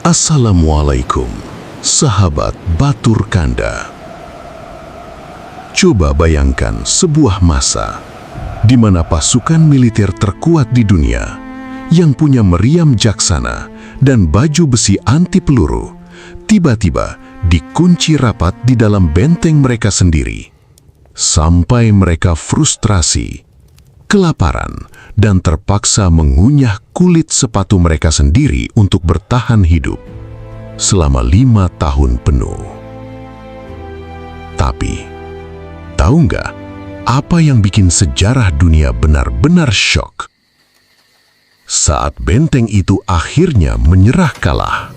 Assalamualaikum, sahabat Batur Kanda. Coba bayangkan sebuah masa di mana pasukan militer terkuat di dunia yang punya meriam jaksana dan baju besi anti peluru tiba-tiba dikunci rapat di dalam benteng mereka sendiri, sampai mereka frustrasi, kelaparan, dan terpaksa mengunyah kulit sepatu mereka sendiri untuk bertahan hidup selama 5 tahun penuh. Tapi, tahu nggak apa yang bikin sejarah dunia benar-benar syok? Saat benteng itu akhirnya menyerah kalah,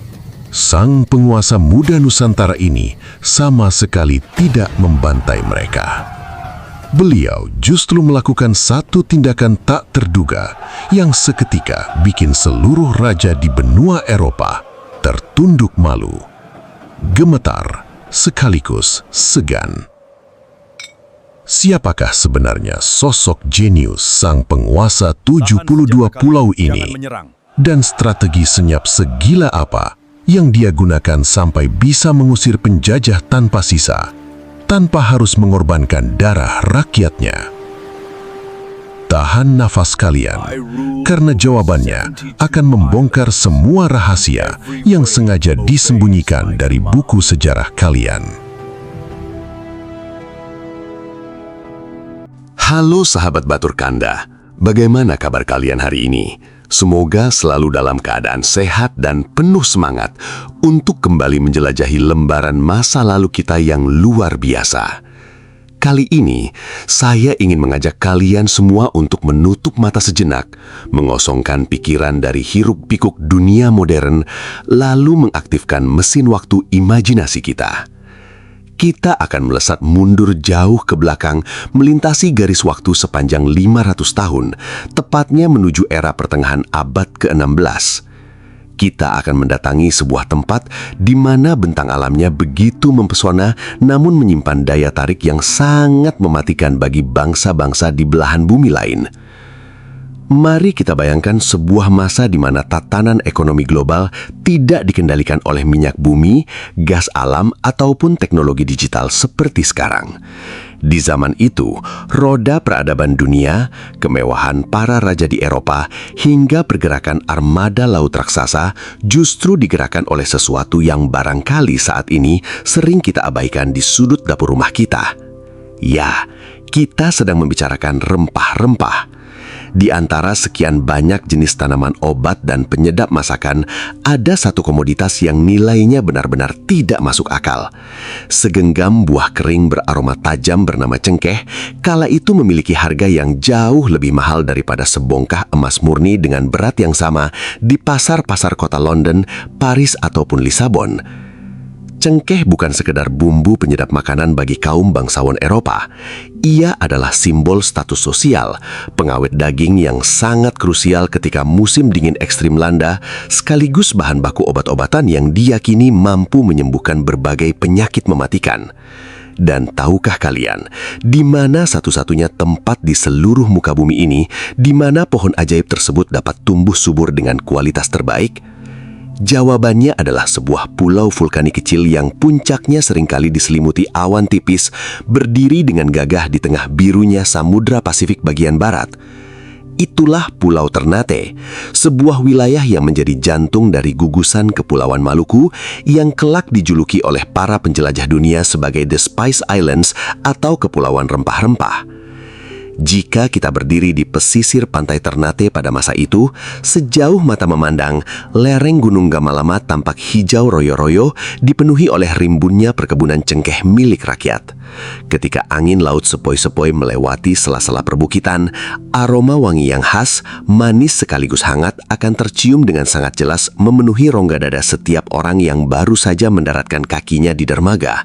sang penguasa muda Nusantara ini sama sekali tidak membantai mereka. Beliau justru melakukan satu tindakan tak terduga yang seketika bikin seluruh raja di benua Eropa tertunduk malu, gemetar, sekaligus segan. Siapakah sebenarnya sosok jenius sang penguasa 72 pulau ini? Dan strategi senyap segila apa yang dia gunakan sampai bisa mengusir penjajah tanpa sisa, tanpa harus mengorbankan darah rakyatnya? Tahan nafas kalian, karena jawabannya akan membongkar semua rahasia yang sengaja disembunyikan dari buku sejarah kalian. Halo sahabat Batur Kanda, bagaimana kabar kalian hari ini? Semoga selalu dalam keadaan sehat dan penuh semangat untuk kembali menjelajahi lembaran masa lalu kita yang luar biasa. Kali ini, saya ingin mengajak kalian semua untuk menutup mata sejenak, mengosongkan pikiran dari hiruk-pikuk dunia modern, lalu mengaktifkan mesin waktu imajinasi kita. Kita akan melesat mundur jauh ke belakang, melintasi garis waktu sepanjang 500 tahun, tepatnya menuju era pertengahan abad ke-16. Kita akan mendatangi sebuah tempat di mana bentang alamnya begitu mempesona, namun menyimpan daya tarik yang sangat mematikan bagi bangsa-bangsa di belahan bumi lain. Mari kita bayangkan sebuah masa di mana tatanan ekonomi global tidak dikendalikan oleh minyak bumi, gas alam, ataupun teknologi digital seperti sekarang. Di zaman itu, roda peradaban dunia, kemewahan para raja di Eropa, hingga pergerakan armada laut raksasa justru digerakkan oleh sesuatu yang barangkali saat ini sering kita abaikan di sudut dapur rumah kita. Ya, kita sedang membicarakan rempah-rempah. Di antara sekian banyak jenis tanaman obat dan penyedap masakan, ada satu komoditas yang nilainya benar-benar tidak masuk akal. Segenggam buah kering beraroma tajam bernama cengkeh, kala itu memiliki harga yang jauh lebih mahal daripada sebongkah emas murni dengan berat yang sama di pasar-pasar kota London, Paris, ataupun Lisabon. Cengkeh bukan sekedar bumbu penyedap makanan bagi kaum bangsawan Eropa. Ia adalah simbol status sosial, pengawet daging yang sangat krusial ketika musim dingin ekstrim melanda, sekaligus bahan baku obat-obatan yang diyakini mampu menyembuhkan berbagai penyakit mematikan. Dan tahukah kalian, di mana satu-satunya tempat di seluruh muka bumi ini di mana pohon ajaib tersebut dapat tumbuh subur dengan kualitas terbaik? Jawabannya adalah sebuah pulau vulkanik kecil yang puncaknya seringkali diselimuti awan tipis, berdiri dengan gagah di tengah birunya Samudra Pasifik bagian barat. Itulah Pulau Ternate, sebuah wilayah yang menjadi jantung dari gugusan Kepulauan Maluku yang kelak dijuluki oleh para penjelajah dunia sebagai The Spice Islands atau Kepulauan Rempah-Rempah. Jika kita berdiri di pesisir pantai Ternate pada masa itu, sejauh mata memandang, lereng Gunung Gamalama tampak hijau royo-royo dipenuhi oleh rimbunnya perkebunan cengkeh milik rakyat. Ketika angin laut sepoi-sepoi melewati sela-sela perbukitan, aroma wangi yang khas, manis sekaligus hangat akan tercium dengan sangat jelas memenuhi rongga dada setiap orang yang baru saja mendaratkan kakinya di dermaga.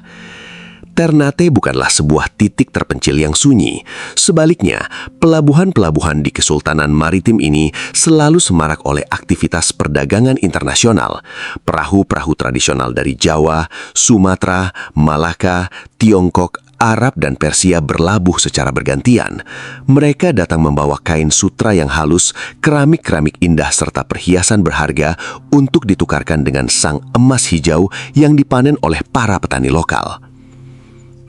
Ternate bukanlah sebuah titik terpencil yang sunyi. Sebaliknya, pelabuhan-pelabuhan di Kesultanan Maritim ini selalu semarak oleh aktivitas perdagangan internasional. Perahu-perahu tradisional dari Jawa, Sumatera, Malaka, Tiongkok, Arab dan Persia berlabuh secara bergantian. Mereka datang membawa kain sutra yang halus, keramik-keramik indah serta perhiasan berharga untuk ditukarkan dengan sang emas hijau yang dipanen oleh para petani lokal.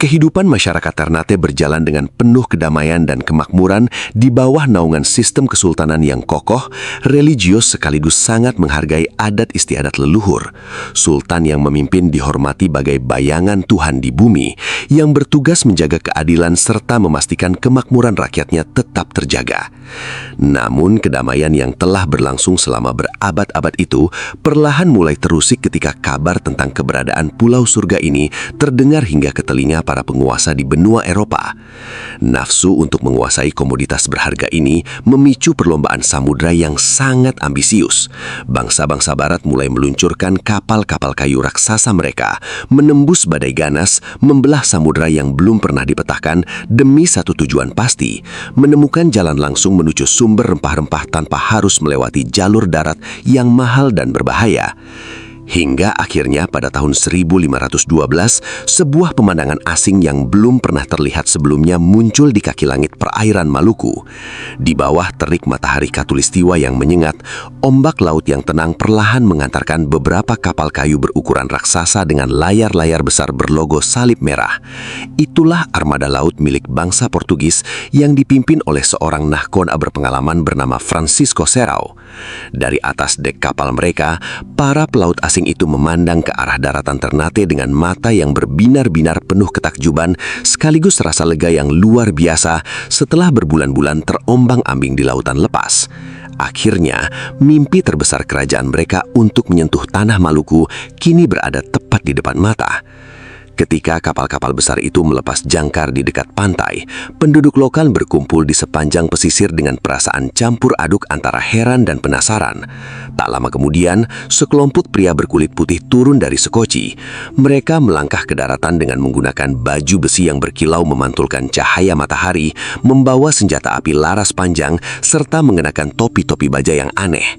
Kehidupan masyarakat Ternate berjalan dengan penuh kedamaian dan kemakmuran di bawah naungan sistem kesultanan yang kokoh, religius sekaligus sangat menghargai adat istiadat leluhur. Sultan yang memimpin dihormati bagai bayangan Tuhan di bumi, yang bertugas menjaga keadilan serta memastikan kemakmuran rakyatnya tetap terjaga. Namun kedamaian yang telah berlangsung selama berabad-abad itu perlahan mulai terusik ketika kabar tentang keberadaan Pulau Surga ini terdengar hingga ke telinga para penguasa di benua Eropa. Nafsu untuk menguasai komoditas berharga ini memicu perlombaan samudra yang sangat ambisius. Bangsa-bangsa barat mulai meluncurkan kapal-kapal kayu raksasa mereka, menembus badai ganas, membelah samudra yang belum pernah dipetahkan demi satu tujuan pasti, menemukan jalan langsung menuju sumber rempah-rempah tanpa harus melewati jalur darat yang mahal dan berbahaya. Hingga akhirnya pada tahun 1512, sebuah pemandangan asing yang belum pernah terlihat sebelumnya muncul di kaki langit perairan Maluku. Di bawah terik matahari khatulistiwa yang menyengat, ombak laut yang tenang perlahan mengantarkan beberapa kapal kayu berukuran raksasa dengan layar-layar besar berlogo salib merah. Itulah armada laut milik bangsa Portugis yang dipimpin oleh seorang nahkoda berpengalaman bernama Francisco Serrao. Dari atas dek kapal mereka, para pelaut asing itu memandang ke arah daratan Ternate dengan mata yang berbinar-binar penuh ketakjuban sekaligus rasa lega yang luar biasa setelah berbulan-bulan terombang-ambing di lautan lepas. Akhirnya, mimpi terbesar kerajaan mereka untuk menyentuh tanah Maluku kini berada tepat di depan mata. Ketika kapal-kapal besar itu melepas jangkar di dekat pantai, penduduk lokal berkumpul di sepanjang pesisir dengan perasaan campur aduk antara heran dan penasaran. Tak lama kemudian, sekelompok pria berkulit putih turun dari sekoci. Mereka melangkah ke daratan dengan menggunakan baju besi yang berkilau memantulkan cahaya matahari, membawa senjata api laras panjang, serta mengenakan topi-topi baja yang aneh.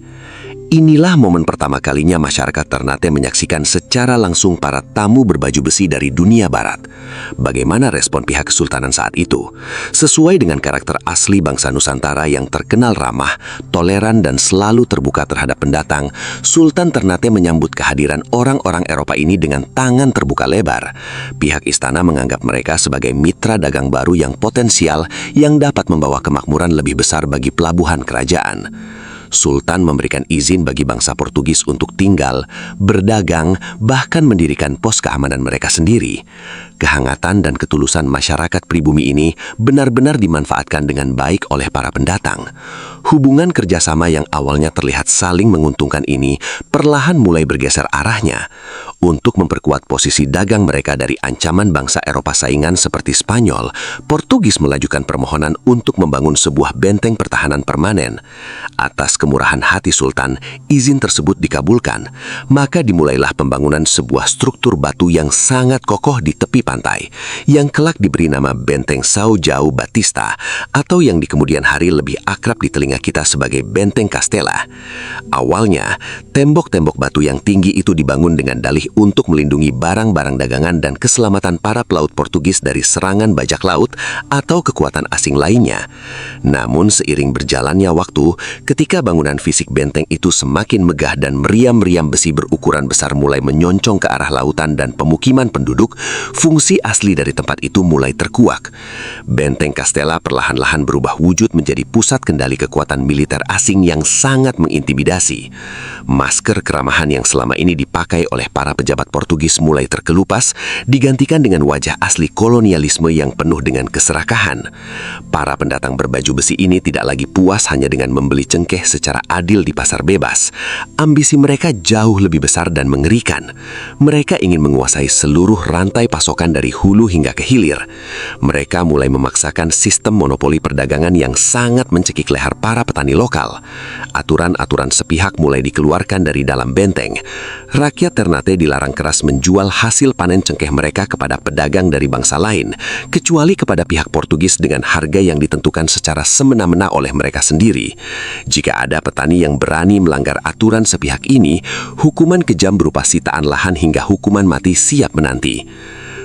Inilah momen pertama kalinya masyarakat Ternate menyaksikan secara langsung para tamu berbaju besi dari dunia barat. Bagaimana respon pihak kesultanan saat itu? Sesuai dengan karakter asli bangsa Nusantara yang terkenal ramah, toleran, dan selalu terbuka terhadap pendatang, Sultan Ternate menyambut kehadiran orang-orang Eropa ini dengan tangan terbuka lebar. Pihak istana menganggap mereka sebagai mitra dagang baru yang potensial yang dapat membawa kemakmuran lebih besar bagi pelabuhan kerajaan. Sultan memberikan izin bagi bangsa Portugis untuk tinggal, berdagang, bahkan mendirikan pos keamanan mereka sendiri. Kehangatan dan ketulusan masyarakat pribumi ini benar-benar dimanfaatkan dengan baik oleh para pendatang. Hubungan kerjasama yang awalnya terlihat saling menguntungkan ini perlahan mulai bergeser arahnya. Untuk memperkuat posisi dagang mereka dari ancaman bangsa Eropa saingan seperti Spanyol, Portugis melajukan permohonan untuk membangun sebuah benteng pertahanan permanen. Atas kemurahan hati Sultan, izin tersebut dikabulkan. Maka dimulailah pembangunan sebuah struktur batu yang sangat kokoh di tepi pantai, yang kelak diberi nama Benteng São João Batista, atau yang di kemudian hari lebih akrab di telinga kita sebagai Benteng Castella. Awalnya, tembok-tembok batu yang tinggi itu dibangun dengan dalih untuk melindungi barang-barang dagangan dan keselamatan para pelaut Portugis dari serangan bajak laut atau kekuatan asing lainnya. Namun seiring berjalannya waktu, ketika bangunan fisik benteng itu semakin megah dan meriam-meriam besi berukuran besar mulai menyoncong ke arah lautan dan pemukiman penduduk, fungsi asli dari tempat itu mulai terkuak. Benteng Castella perlahan-lahan berubah wujud menjadi pusat kendali kekuatan militer asing yang sangat mengintimidasi. Masker keramahan yang selama ini dipakai oleh para pejabat Portugis mulai terkelupas, digantikan dengan wajah asli kolonialisme yang penuh dengan keserakahan. Para pendatang berbaju besi ini tidak lagi puas hanya dengan membeli cengkeh secara adil di pasar bebas. Ambisi mereka jauh lebih besar dan mengerikan. Mereka ingin menguasai seluruh rantai pasokan dari hulu hingga ke hilir. Mereka mulai memaksakan sistem monopoli perdagangan yang sangat mencekik leher para petani lokal. Aturan-aturan sepihak mulai dikeluarkan dari dalam benteng. Rakyat Ternate dilarang keras menjual hasil panen cengkeh mereka kepada pedagang dari bangsa lain, kecuali kepada pihak Portugis dengan harga yang ditentukan secara semena-mena oleh mereka sendiri. Jika ada petani yang berani melanggar aturan sepihak ini, hukuman kejam berupa sitaan lahan hingga hukuman mati siap menanti.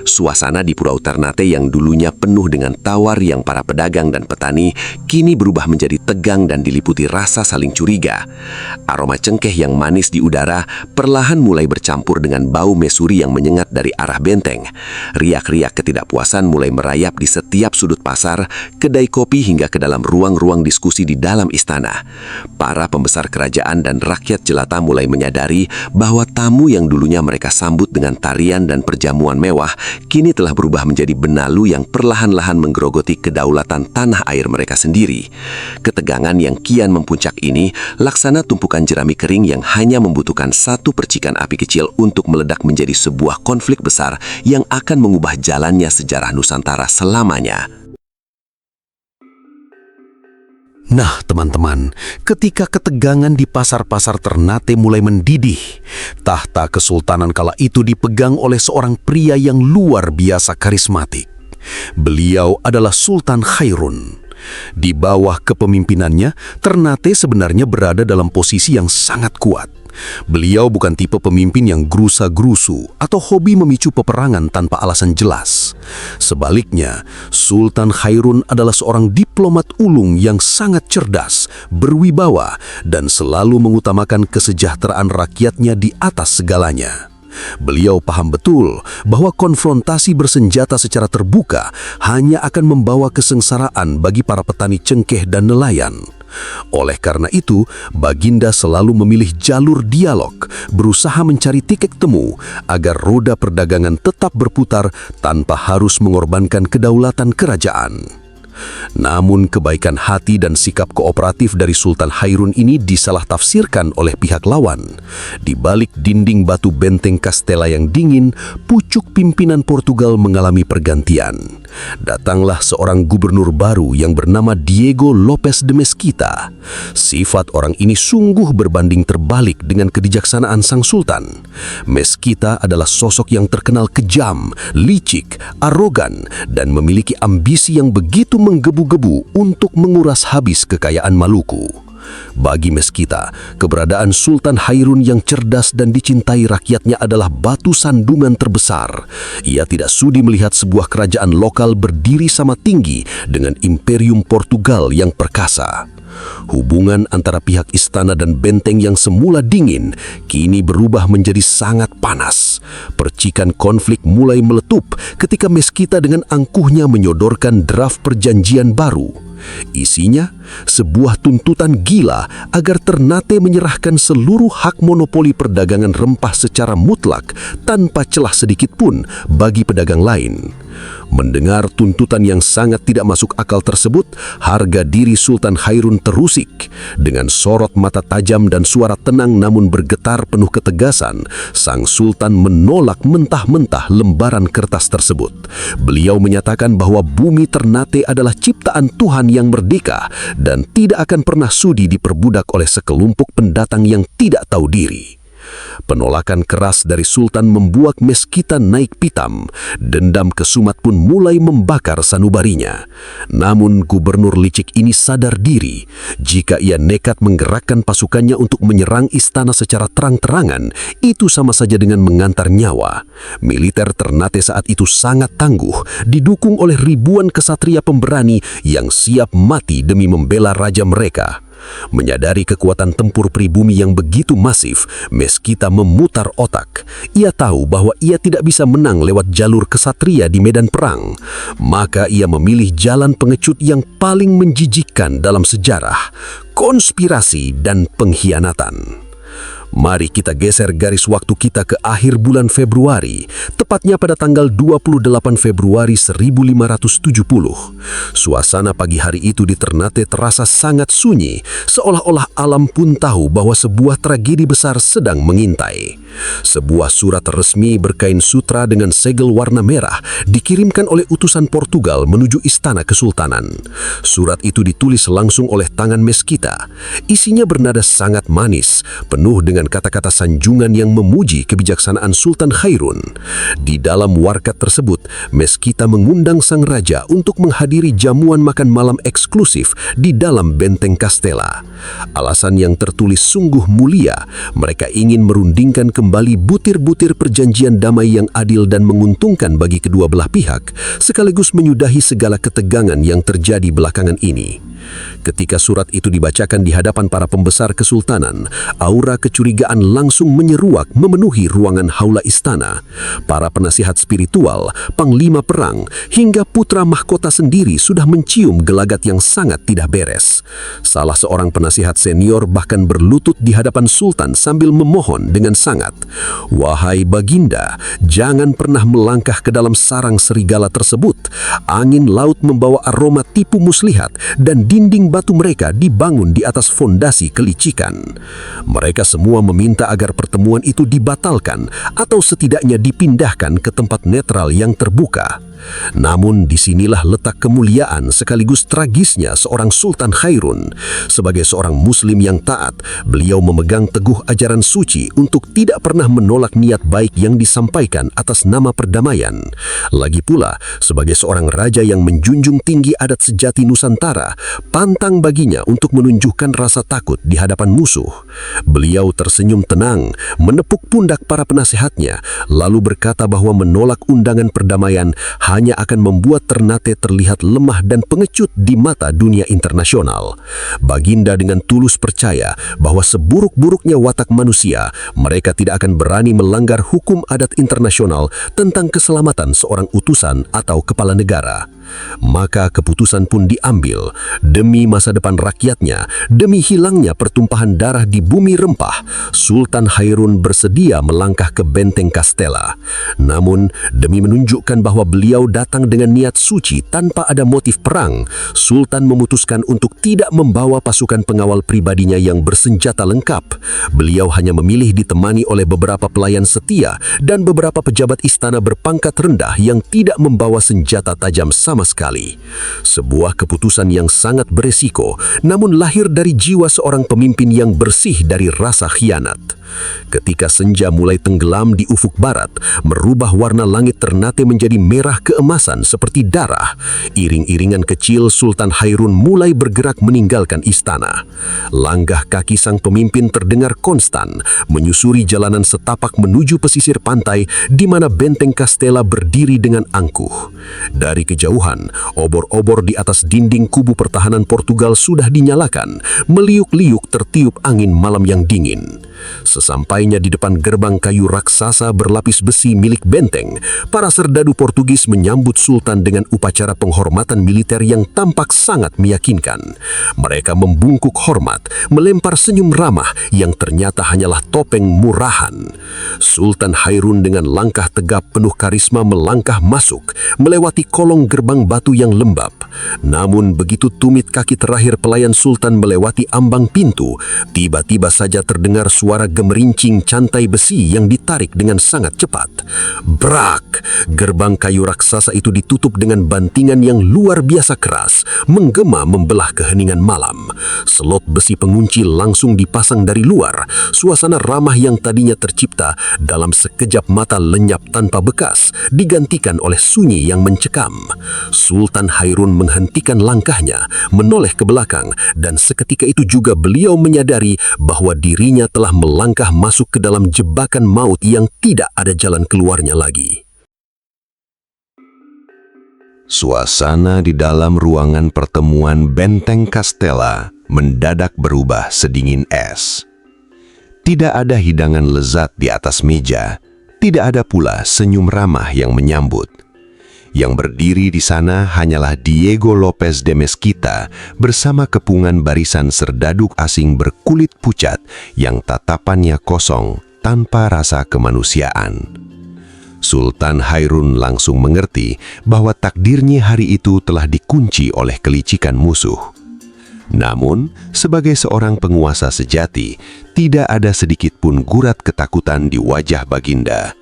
Suasana di Pulau Ternate yang dulunya penuh dengan tawar yang para pedagang dan petani kini berubah menjadi tegang dan diliputi rasa saling curiga. Aroma cengkeh yang manis di udara perlahan mulai bercampur dengan bau mesuri yang menyengat dari arah benteng. Riak-riak ketidakpuasan mulai merayap di setiap sudut pasar, kedai kopi hingga ke dalam ruang-ruang diskusi di dalam istana. Para pembesar kerajaan dan rakyat jelata mulai menyadari bahwa tamu yang dulunya mereka sambut dengan tarian dan perjamuan mewah kini telah berubah menjadi benalu yang perlahan-lahan menggerogoti kedaulatan tanah air mereka sendiri. Ketegangan yang kian mempuncak ini laksana tumpukan jerami kering yang hanya membutuhkan satu percikan api kecil untuk meledak menjadi sebuah konflik besar yang akan mengubah jalannya sejarah Nusantara selamanya. Nah, teman-teman, ketika ketegangan di pasar-pasar Ternate mulai mendidih, tahta kesultanan kala itu dipegang oleh seorang pria yang luar biasa karismatik. Beliau adalah Sultan Khairun. Di bawah kepemimpinannya, Ternate sebenarnya berada dalam posisi yang sangat kuat. Beliau bukan tipe pemimpin yang gerusa-gerusu atau hobi memicu peperangan tanpa alasan jelas. Sebaliknya, Sultan Khairun adalah seorang diplomat ulung yang sangat cerdas, berwibawa, dan selalu mengutamakan kesejahteraan rakyatnya di atas segalanya. Beliau paham betul bahwa konfrontasi bersenjata secara terbuka hanya akan membawa kesengsaraan bagi para petani cengkeh dan nelayan. Oleh karena itu, Baginda selalu memilih jalur dialog, berusaha mencari titik temu agar roda perdagangan tetap berputar tanpa harus mengorbankan kedaulatan kerajaan. Namun kebaikan hati dan sikap kooperatif dari Sultan Khairun ini disalah-tafsirkan oleh pihak lawan. Di balik dinding batu benteng Castella yang dingin, pucuk pimpinan Portugal mengalami pergantian. Datanglah seorang gubernur baru yang bernama Diego Lopes de Mesquita. Sifat orang ini sungguh berbanding terbalik dengan kebijaksanaan sang sultan. Mesquita adalah sosok yang terkenal kejam, licik, arogan, dan memiliki ambisi yang begitu menggebu-gebu untuk menguras habis kekayaan Maluku. Bagi Mesquita, keberadaan Sultan Khairun yang cerdas dan dicintai rakyatnya adalah batu sandungan terbesar. Ia tidak sudi melihat sebuah kerajaan lokal berdiri sama tinggi dengan Imperium Portugal yang perkasa. Hubungan antara pihak istana dan benteng yang semula dingin kini berubah menjadi sangat panas. Percikan konflik mulai meletup ketika Mesquita dengan angkuhnya menyodorkan draft perjanjian baru. Isinya sebuah tuntutan gila agar Ternate menyerahkan seluruh hak monopoli perdagangan rempah secara mutlak tanpa celah sedikit pun bagi pedagang lain. Mendengar tuntutan yang sangat tidak masuk akal tersebut, harga diri Sultan Khairun terusik. Dengan sorot mata tajam dan suara tenang namun bergetar penuh ketegasan, sang sultan menolak mentah-mentah lembaran kertas tersebut. Beliau menyatakan bahwa bumi Ternate adalah ciptaan Tuhan yang merdeka dan tidak akan pernah sudi diperbudak oleh sekelompok pendatang yang tidak tahu diri. Penolakan keras dari Sultan membuat Mesquita naik pitam. Dendam kesumat pun mulai membakar sanubarinya. Namun gubernur licik ini sadar diri. Jika ia nekat menggerakkan pasukannya untuk menyerang istana secara terang-terangan, itu sama saja dengan mengantar nyawa. Militer Ternate saat itu sangat tangguh, didukung oleh ribuan kesatria pemberani yang siap mati demi membela raja mereka. Menyadari kekuatan tempur pribumi yang begitu masif, Mesquita memutar otak. Ia tahu bahwa ia tidak bisa menang lewat jalur kesatria di medan perang. Maka ia memilih jalan pengecut yang paling menjijikkan dalam sejarah: konspirasi dan pengkhianatan. Mari kita geser garis waktu kita ke akhir bulan Februari, tepatnya pada tanggal 28 Februari 1570. Suasana pagi hari itu di Ternate terasa sangat sunyi, seolah-olah alam pun tahu bahwa sebuah tragedi besar sedang mengintai. Sebuah surat resmi berkain sutra dengan segel warna merah dikirimkan oleh utusan Portugal menuju istana kesultanan. Surat itu ditulis langsung oleh tangan Mesquita. Isinya bernada sangat manis, penuh dengan kata-kata sanjungan yang memuji kebijaksanaan Sultan Khairun. Di dalam warkat tersebut, Mesquita mengundang sang raja untuk menghadiri jamuan makan malam eksklusif di dalam benteng Castella. Alasan yang tertulis sungguh mulia, mereka ingin merundingkan kembali butir-butir perjanjian damai yang adil dan menguntungkan bagi kedua belah pihak, sekaligus menyudahi segala ketegangan yang terjadi belakangan ini. Ketika surat itu dibacakan di hadapan para pembesar kesultanan, aura kecurigaan langsung menyeruak memenuhi ruangan haula istana. Para penasihat spiritual, panglima perang, hingga putra mahkota sendiri sudah mencium gelagat yang sangat tidak beres. Salah seorang penasihat senior bahkan berlutut di hadapan sultan sambil memohon dengan sangat, "Wahai Baginda, jangan pernah melangkah ke dalam sarang serigala tersebut. Angin laut membawa aroma tipu muslihat dan dinding batu mereka dibangun di atas fondasi kelicikan." Mereka semua meminta agar pertemuan itu dibatalkan atau setidaknya dipindahkan ke tempat netral yang terbuka. Namun disinilah letak kemuliaan sekaligus tragisnya seorang Sultan Khairun. Sebagai seorang muslim yang taat, beliau memegang teguh ajaran suci untuk tidak pernah menolak niat baik yang disampaikan atas nama perdamaian. Lagi pula, sebagai seorang raja yang menjunjung tinggi adat sejati Nusantara, pantang baginya untuk menunjukkan rasa takut di hadapan musuh. Beliau tersenyum tenang, menepuk pundak para penasehatnya, lalu berkata bahwa menolak undangan perdamaian hanya akan membuat Ternate terlihat lemah dan pengecut di mata dunia internasional. Baginda dengan tulus percaya bahwa seburuk-buruknya watak manusia, mereka tidak akan berani melanggar hukum adat internasional tentang keselamatan seorang utusan atau kepala negara. Maka keputusan pun diambil. Demi masa depan rakyatnya, demi hilangnya pertumpahan darah di bumi rempah, Sultan Khairun bersedia melangkah ke benteng Kastela. Namun, demi menunjukkan bahwa beliau datang dengan niat suci tanpa ada motif perang, Sultan memutuskan untuk tidak membawa pasukan pengawal pribadinya yang bersenjata lengkap. Beliau hanya memilih ditemani oleh beberapa pelayan setia dan beberapa pejabat istana berpangkat rendah yang tidak membawa senjata tajam sama sekali. Sebuah keputusan yang sangat beresiko, namun lahir dari jiwa seorang pemimpin yang bersih dari rasa khianat. Ketika senja mulai tenggelam di ufuk barat, merubah warna langit Ternate menjadi merah keemasan seperti darah. Iring-iringan kecil Sultan Khairun mulai bergerak meninggalkan istana. Langkah kaki sang pemimpin terdengar konstan, menyusuri jalanan setapak menuju pesisir pantai di mana benteng Kastela berdiri dengan angkuh. Dari kejauhan, obor-obor di atas dinding kubu pertahanan Portugal sudah dinyalakan, meliuk-liuk tertiup angin malam yang dingin. Sesampainya di depan gerbang kayu raksasa berlapis besi milik benteng, para serdadu Portugis menyambut Sultan dengan upacara penghormatan militer yang tampak sangat meyakinkan. Mereka membungkuk hormat, melempar senyum ramah yang ternyata hanyalah topeng murahan. Sultan Khairun dengan langkah tegap penuh karisma melangkah masuk, melewati kolong gerbang batu yang lembab. Namun begitu tumit kaki terakhir pelayan Sultan melewati ambang pintu, tiba-tiba saja terdengar suara gemerincing cantai besi yang ditarik dengan sangat cepat. Brak! Gerbang kayu raksasa itu ditutup dengan bantingan yang luar biasa keras, menggema membelah keheningan malam. Slot besi pengunci langsung dipasang dari luar. Suasana ramah yang tadinya tercipta dalam sekejap mata lenyap tanpa bekas, digantikan oleh sunyi yang mencekam. Sultan Khairun menghentikan langkahnya, menoleh ke belakang, dan seketika itu juga beliau menyadari bahwa dirinya telah melangkah masuk ke dalam jebakan maut yang tidak ada jalan keluarnya lagi. Suasana di dalam ruangan pertemuan benteng Kastela mendadak berubah sedingin es. Tidak ada hidangan lezat di atas meja, tidak ada pula senyum ramah yang menyambut. Yang berdiri di sana hanyalah Diego Lopez de Mesquita bersama kepungan barisan serdadu asing berkulit pucat yang tatapannya kosong tanpa rasa kemanusiaan. Sultan Khairun langsung mengerti bahwa takdirnya hari itu telah dikunci oleh kelicikan musuh. Namun, sebagai seorang penguasa sejati, tidak ada sedikit pun gurat ketakutan di wajah Baginda.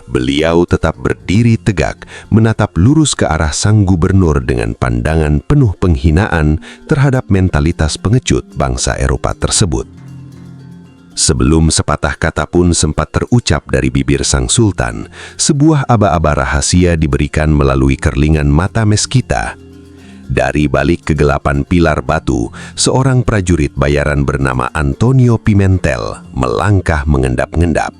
Beliau tetap berdiri tegak, menatap lurus ke arah sang gubernur dengan pandangan penuh penghinaan terhadap mentalitas pengecut bangsa Eropa tersebut. Sebelum sepatah kata pun sempat terucap dari bibir sang sultan, sebuah aba-aba rahasia diberikan melalui kerlingan mata Mesquita. Dari balik kegelapan pilar batu, seorang prajurit bayaran bernama Antonio Pimentel melangkah mengendap-endap.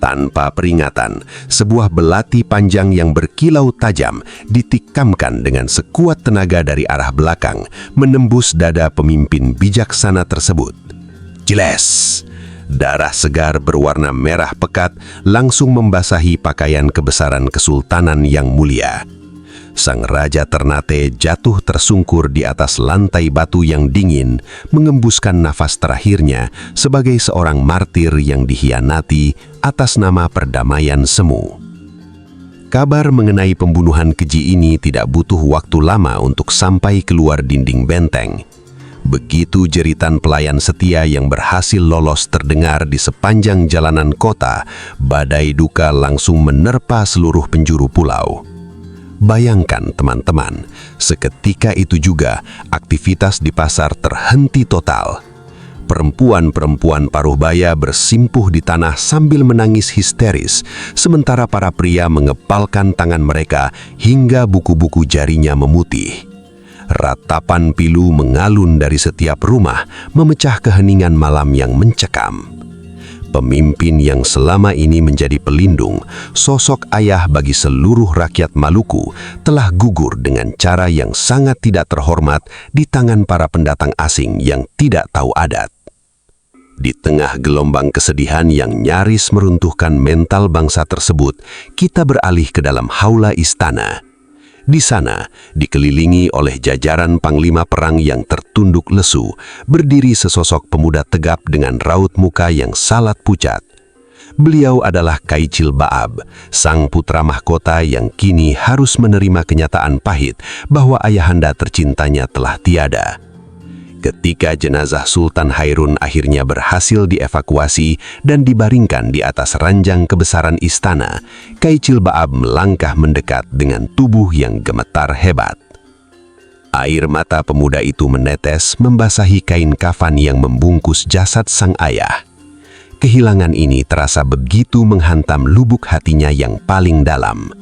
Tanpa peringatan, sebuah belati panjang yang berkilau tajam ditikamkan dengan sekuat tenaga dari arah belakang, menembus dada pemimpin bijaksana tersebut. Jelas, darah segar berwarna merah pekat langsung membasahi pakaian kebesaran kesultanan yang mulia. Sang Raja Ternate jatuh tersungkur di atas lantai batu yang dingin, mengembuskan nafas terakhirnya sebagai seorang martir yang dikhianati atas nama perdamaian semu. Kabar mengenai pembunuhan keji ini tidak butuh waktu lama untuk sampai keluar dinding benteng. Begitu jeritan pelayan setia yang berhasil lolos terdengar di sepanjang jalanan kota, badai duka langsung menerpa seluruh penjuru pulau. Bayangkan teman-teman, seketika itu juga aktivitas di pasar terhenti total. Perempuan-perempuan paruh baya bersimpuh di tanah sambil menangis histeris, sementara para pria mengepalkan tangan mereka hingga buku-buku jarinya memutih. Ratapan pilu mengalun dari setiap rumah, memecah keheningan malam yang mencekam. Pemimpin yang selama ini menjadi pelindung, sosok ayah bagi seluruh rakyat Maluku, telah gugur dengan cara yang sangat tidak terhormat di tangan para pendatang asing yang tidak tahu adat. Di tengah gelombang kesedihan yang nyaris meruntuhkan mental bangsa tersebut, kita beralih ke dalam haula istana. Di sana, dikelilingi oleh jajaran panglima perang yang tertunduk lesu, berdiri sesosok pemuda tegap dengan raut muka yang salat pucat. Beliau adalah Kaicil Baab, sang putra mahkota yang kini harus menerima kenyataan pahit bahwa ayahanda tercintanya telah tiada. Ketika jenazah Sultan Hairun akhirnya berhasil dievakuasi dan dibaringkan di atas ranjang kebesaran istana, Kaicil Baab melangkah mendekat dengan tubuh yang gemetar hebat. Air mata pemuda itu menetes membasahi kain kafan yang membungkus jasad sang ayah. Kehilangan ini terasa begitu menghantam lubuk hatinya yang paling dalam.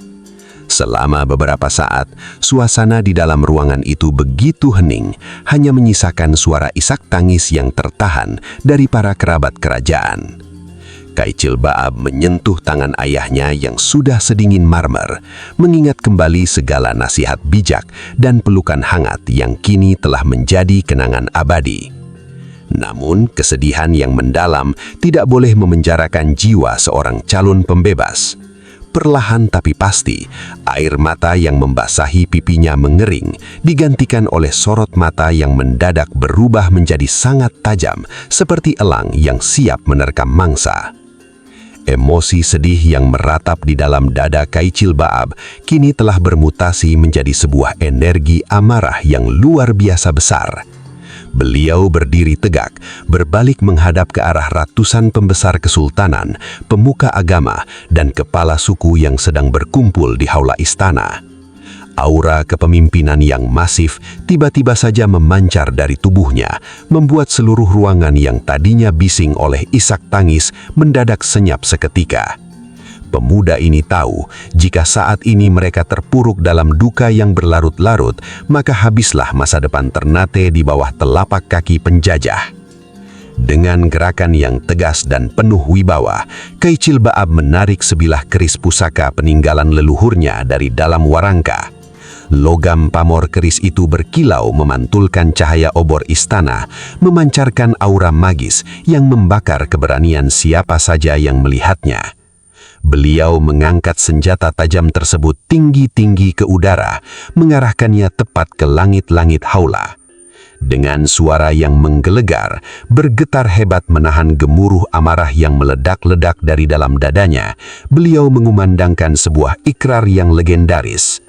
Selama beberapa saat, suasana di dalam ruangan itu begitu hening, hanya menyisakan suara isak tangis yang tertahan dari para kerabat kerajaan. Kaicil Baab menyentuh tangan ayahnya yang sudah sedingin marmer, mengingat kembali segala nasihat bijak dan pelukan hangat yang kini telah menjadi kenangan abadi. Namun, kesedihan yang mendalam tidak boleh memenjarakan jiwa seorang calon pembebas. Perlahan tapi pasti, air mata yang membasahi pipinya mengering, digantikan oleh sorot mata yang mendadak berubah menjadi sangat tajam, seperti elang yang siap menerkam mangsa. Emosi sedih yang meratap di dalam dada Kaicil Baab kini telah bermutasi menjadi sebuah energi amarah yang luar biasa besar. Beliau berdiri tegak, berbalik menghadap ke arah ratusan pembesar kesultanan, pemuka agama, dan kepala suku yang sedang berkumpul di haula istana. Aura kepemimpinan yang masif tiba-tiba saja memancar dari tubuhnya, membuat seluruh ruangan yang tadinya bising oleh isak tangis mendadak senyap seketika. Pemuda ini tahu, jika saat ini mereka terpuruk dalam duka yang berlarut-larut, maka habislah masa depan Ternate di bawah telapak kaki penjajah. Dengan gerakan yang tegas dan penuh wibawa, Kaicil Baab menarik sebilah keris pusaka peninggalan leluhurnya dari dalam warangka. Logam pamor keris itu berkilau memantulkan cahaya obor istana, memancarkan aura magis yang membakar keberanian siapa saja yang melihatnya. Beliau mengangkat senjata tajam tersebut tinggi-tinggi ke udara, mengarahkannya tepat ke langit-langit haula. Dengan suara yang menggelegar, bergetar hebat menahan gemuruh amarah yang meledak-ledak dari dalam dadanya, beliau mengumandangkan sebuah ikrar yang legendaris.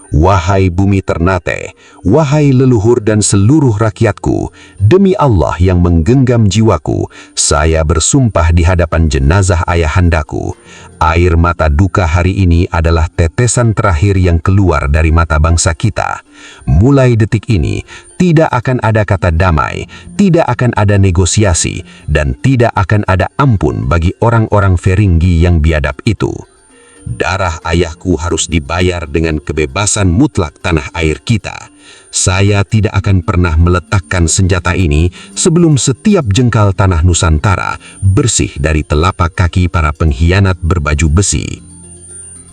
Wahai bumi Ternate, wahai leluhur dan seluruh rakyatku, demi Allah yang menggenggam jiwaku, saya bersumpah di hadapan jenazah ayahandaku. Air mata duka hari ini adalah tetesan terakhir yang keluar dari mata bangsa kita. Mulai detik ini, tidak akan ada kata damai, tidak akan ada negosiasi, dan tidak akan ada ampun bagi orang-orang Feringgi yang biadab itu. Darah ayahku harus dibayar dengan kebebasan mutlak tanah air kita. Saya tidak akan pernah meletakkan senjata ini sebelum setiap jengkal tanah Nusantara bersih dari telapak kaki para pengkhianat berbaju besi.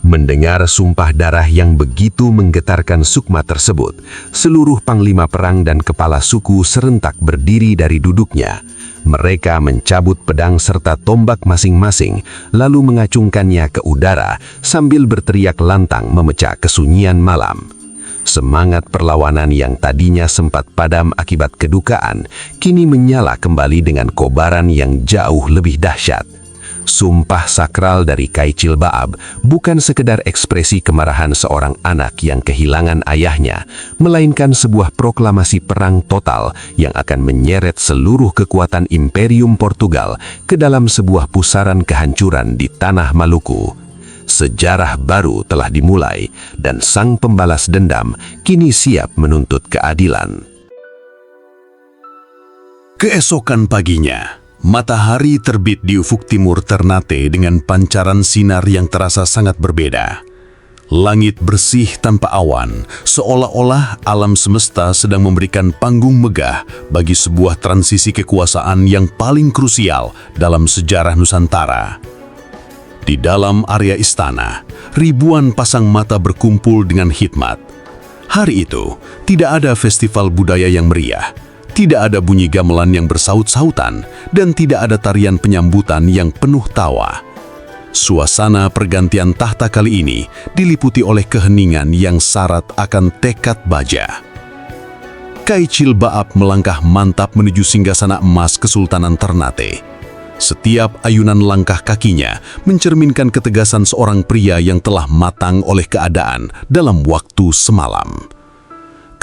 Mendengar sumpah darah yang begitu menggetarkan Sukma tersebut, seluruh panglima perang dan kepala suku serentak berdiri dari duduknya. Mereka mencabut pedang serta tombak masing-masing, lalu mengacungkannya ke udara sambil berteriak lantang memecah kesunyian malam. Semangat perlawanan yang tadinya sempat padam akibat kedukaan, kini menyala kembali dengan kobaran yang jauh lebih dahsyat. Sumpah sakral dari Kaicil Baab bukan sekedar ekspresi kemarahan seorang anak yang kehilangan ayahnya, melainkan sebuah proklamasi perang total yang akan menyeret seluruh kekuatan Imperium Portugal ke dalam sebuah pusaran kehancuran di tanah Maluku. Sejarah baru telah dimulai dan sang pembalas dendam kini siap menuntut keadilan. Keesokan paginya, matahari terbit di ufuk timur Ternate dengan pancaran sinar yang terasa sangat berbeda. Langit bersih tanpa awan, seolah-olah alam semesta sedang memberikan panggung megah bagi sebuah transisi kekuasaan yang paling krusial dalam sejarah Nusantara. Di dalam area istana, ribuan pasang mata berkumpul dengan khidmat. Hari itu, tidak ada festival budaya yang meriah, tidak ada bunyi gamelan yang bersaut-sautan, dan tidak ada tarian penyambutan yang penuh tawa. Suasana pergantian tahta kali ini diliputi oleh keheningan yang syarat akan tekad baja. Kaicil Baab melangkah mantap menuju singgasana emas Kesultanan Ternate. Setiap ayunan langkah kakinya mencerminkan ketegasan seorang pria yang telah matang oleh keadaan dalam waktu semalam.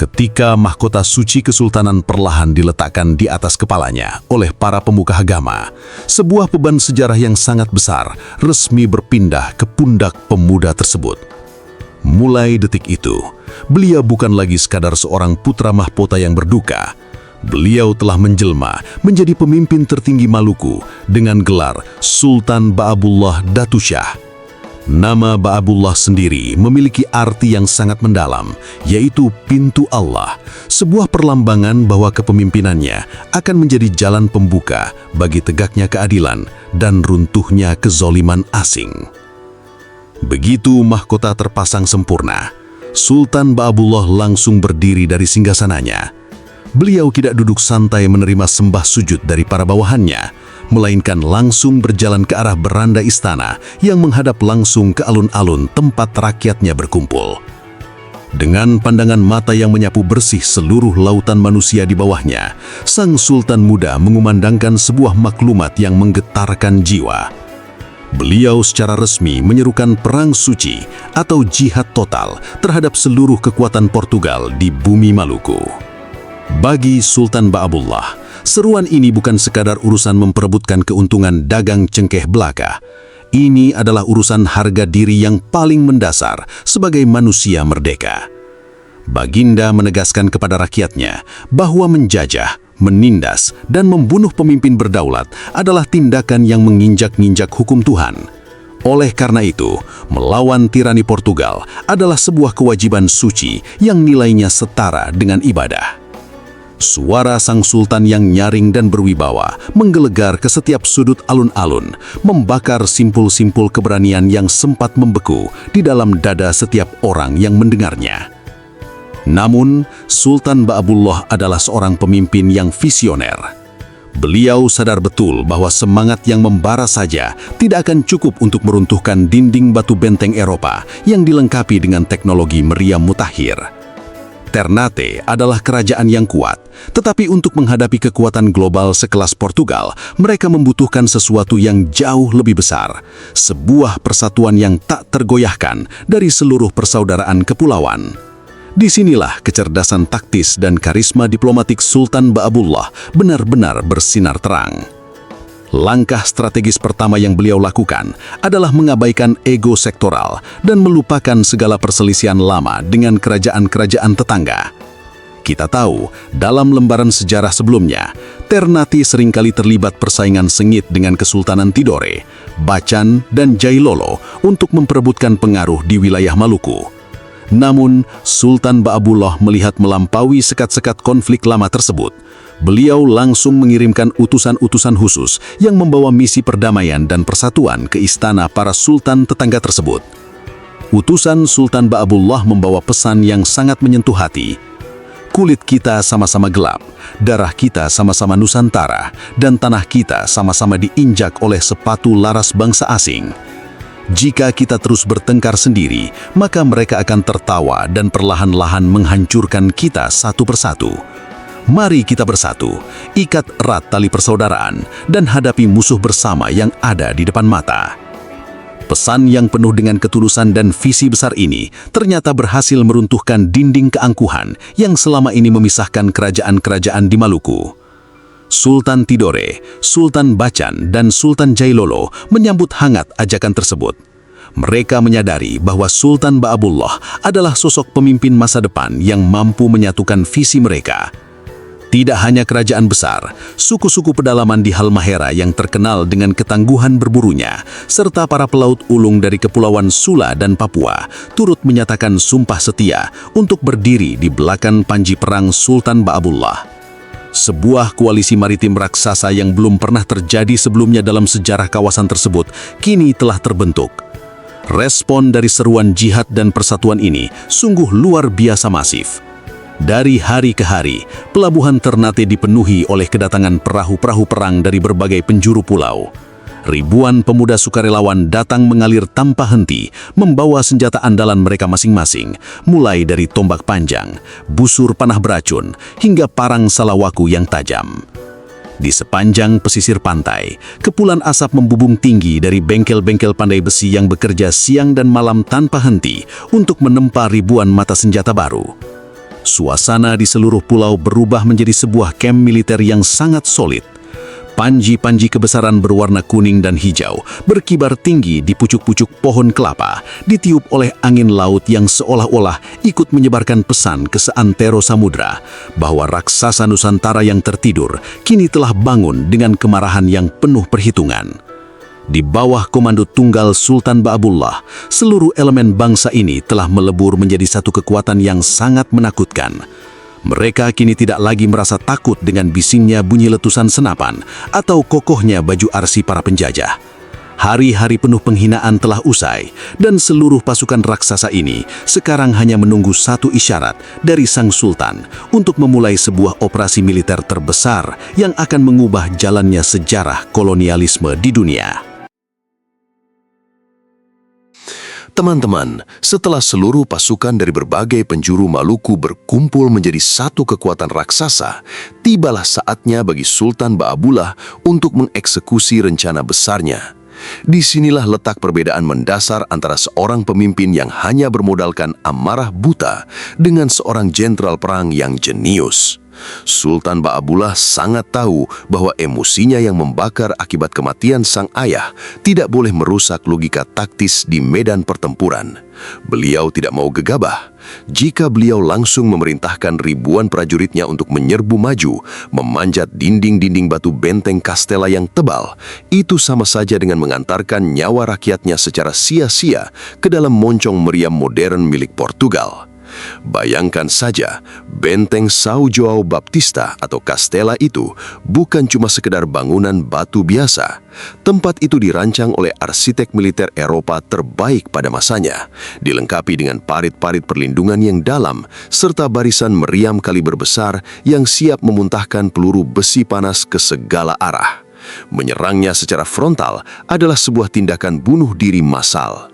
Ketika mahkota suci kesultanan perlahan diletakkan di atas kepalanya oleh para pemuka agama, sebuah beban sejarah yang sangat besar resmi berpindah ke pundak pemuda tersebut. Mulai detik itu, beliau bukan lagi sekadar seorang putra mahkota yang berduka. Beliau telah menjelma menjadi pemimpin tertinggi Maluku dengan gelar Sultan Baabullah Datu Syah. Nama Baabullah sendiri memiliki arti yang sangat mendalam, yaitu pintu Allah, sebuah perlambangan bahwa kepemimpinannya akan menjadi jalan pembuka bagi tegaknya keadilan dan runtuhnya kezoliman asing. Begitu mahkota terpasang sempurna, Sultan Baabullah langsung berdiri dari singgasananya. Beliau tidak duduk santai menerima sembah sujud dari para bawahannya, melainkan langsung berjalan ke arah beranda istana yang menghadap langsung ke alun-alun tempat rakyatnya berkumpul. Dengan pandangan mata yang menyapu bersih seluruh lautan manusia di bawahnya, sang sultan muda mengumandangkan sebuah maklumat yang menggetarkan jiwa. Beliau secara resmi menyerukan perang suci atau jihad total terhadap seluruh kekuatan Portugal di bumi Maluku. Bagi Sultan Baabullah, seruan ini bukan sekadar urusan memperebutkan keuntungan dagang cengkeh belaka. Ini adalah urusan harga diri yang paling mendasar sebagai manusia merdeka. Baginda menegaskan kepada rakyatnya bahwa menjajah, menindas, dan membunuh pemimpin berdaulat adalah tindakan yang menginjak-injak hukum Tuhan. Oleh karena itu, melawan tirani Portugal adalah sebuah kewajiban suci yang nilainya setara dengan ibadah. Suara sang sultan yang nyaring dan berwibawa menggelegar ke setiap sudut alun-alun, membakar simpul-simpul keberanian yang sempat membeku di dalam dada setiap orang yang mendengarnya. Namun, Sultan Baabullah adalah seorang pemimpin yang visioner. Beliau sadar betul bahwa semangat yang membara saja tidak akan cukup untuk meruntuhkan dinding batu benteng Eropa yang dilengkapi dengan teknologi meriam mutakhir. Ternate adalah kerajaan yang kuat, tetapi untuk menghadapi kekuatan global sekelas Portugal, mereka membutuhkan sesuatu yang jauh lebih besar, sebuah persatuan yang tak tergoyahkan dari seluruh persaudaraan kepulauan. Disinilah kecerdasan taktis dan karisma diplomatik Sultan Baabullah benar-benar bersinar terang. Langkah strategis pertama yang beliau lakukan adalah mengabaikan ego sektoral dan melupakan segala perselisihan lama dengan kerajaan-kerajaan tetangga. Kita tahu, dalam lembaran sejarah sebelumnya, Ternate seringkali terlibat persaingan sengit dengan Kesultanan Tidore, Bacan, dan Jailolo untuk memperebutkan pengaruh di wilayah Maluku. Namun, Sultan Ba'abullah melihat melampaui sekat-sekat konflik lama tersebut. Beliau langsung mengirimkan utusan-utusan khusus yang membawa misi perdamaian dan persatuan ke istana para sultan tetangga tersebut. Utusan Sultan Ba'abullah membawa pesan yang sangat menyentuh hati. Kulit kita sama-sama gelap, darah kita sama-sama Nusantara, dan tanah kita sama-sama diinjak oleh sepatu laras bangsa asing. Jika kita terus bertengkar sendiri, maka mereka akan tertawa dan perlahan-lahan menghancurkan kita satu persatu. Mari kita bersatu, ikat erat tali persaudaraan, dan hadapi musuh bersama yang ada di depan mata. Pesan yang penuh dengan ketulusan dan visi besar ini ternyata berhasil meruntuhkan dinding keangkuhan yang selama ini memisahkan kerajaan-kerajaan di Maluku. Sultan Tidore, Sultan Bacan, dan Sultan Jailolo menyambut hangat ajakan tersebut. Mereka menyadari bahwa Sultan Ba'abullah adalah sosok pemimpin masa depan yang mampu menyatukan visi mereka. Tidak hanya kerajaan besar, suku-suku pedalaman di Halmahera yang terkenal dengan ketangguhan berburunya, serta para pelaut ulung dari Kepulauan Sula dan Papua, turut menyatakan sumpah setia untuk berdiri di belakang panji perang Sultan Ba'abullah. Sebuah koalisi maritim raksasa yang belum pernah terjadi sebelumnya dalam sejarah kawasan tersebut, kini telah terbentuk. Respon dari seruan jihad dan persatuan ini sungguh luar biasa masif. Dari hari ke hari, pelabuhan Ternate dipenuhi oleh kedatangan perahu-perahu perang dari berbagai penjuru pulau. Ribuan pemuda sukarelawan datang mengalir tanpa henti, membawa senjata andalan mereka masing-masing, mulai dari tombak panjang, busur panah beracun, hingga parang salawaku yang tajam. Di sepanjang pesisir pantai, kepulan asap membubung tinggi dari bengkel-bengkel pandai besi yang bekerja siang dan malam tanpa henti untuk menempa ribuan mata senjata baru. Suasana di seluruh pulau berubah menjadi sebuah kamp militer yang sangat solid. Panji-panji kebesaran berwarna kuning dan hijau berkibar tinggi di pucuk-pucuk pohon kelapa, ditiup oleh angin laut yang seolah-olah ikut menyebarkan pesan ke seantero samudra bahwa raksasa Nusantara yang tertidur kini telah bangun dengan kemarahan yang penuh perhitungan. Di bawah komando tunggal Sultan Ba'abullah, seluruh elemen bangsa ini telah melebur menjadi satu kekuatan yang sangat menakutkan. Mereka kini tidak lagi merasa takut dengan bisingnya bunyi letusan senapan atau kokohnya baju arsi para penjajah. Hari-hari penuh penghinaan telah usai, dan seluruh pasukan raksasa ini sekarang hanya menunggu satu isyarat dari Sang Sultan untuk memulai sebuah operasi militer terbesar yang akan mengubah jalannya sejarah kolonialisme di dunia. Teman-teman, setelah seluruh pasukan dari berbagai penjuru Maluku berkumpul menjadi satu kekuatan raksasa, tibalah saatnya bagi Sultan Ba'abullah untuk mengeksekusi rencana besarnya. Disinilah letak perbedaan mendasar antara seorang pemimpin yang hanya bermodalkan amarah buta dengan seorang jenderal perang yang jenius. Sultan Ba'abullah sangat tahu bahwa emosinya yang membakar akibat kematian sang ayah tidak boleh merusak logika taktis di medan pertempuran. Beliau tidak mau gegabah. Jika beliau langsung memerintahkan ribuan prajuritnya untuk menyerbu maju, memanjat dinding-dinding batu benteng Kastela yang tebal, itu sama saja dengan mengantarkan nyawa rakyatnya secara sia-sia ke dalam moncong meriam modern milik Portugal. Bayangkan saja, benteng São João Baptista atau Kastela itu bukan cuma sekedar bangunan batu biasa. Tempat itu dirancang oleh arsitek militer Eropa terbaik pada masanya, dilengkapi dengan parit-parit perlindungan yang dalam, serta barisan meriam kaliber besar yang siap memuntahkan peluru besi panas ke segala arah. Menyerangnya secara frontal adalah sebuah tindakan bunuh diri massal.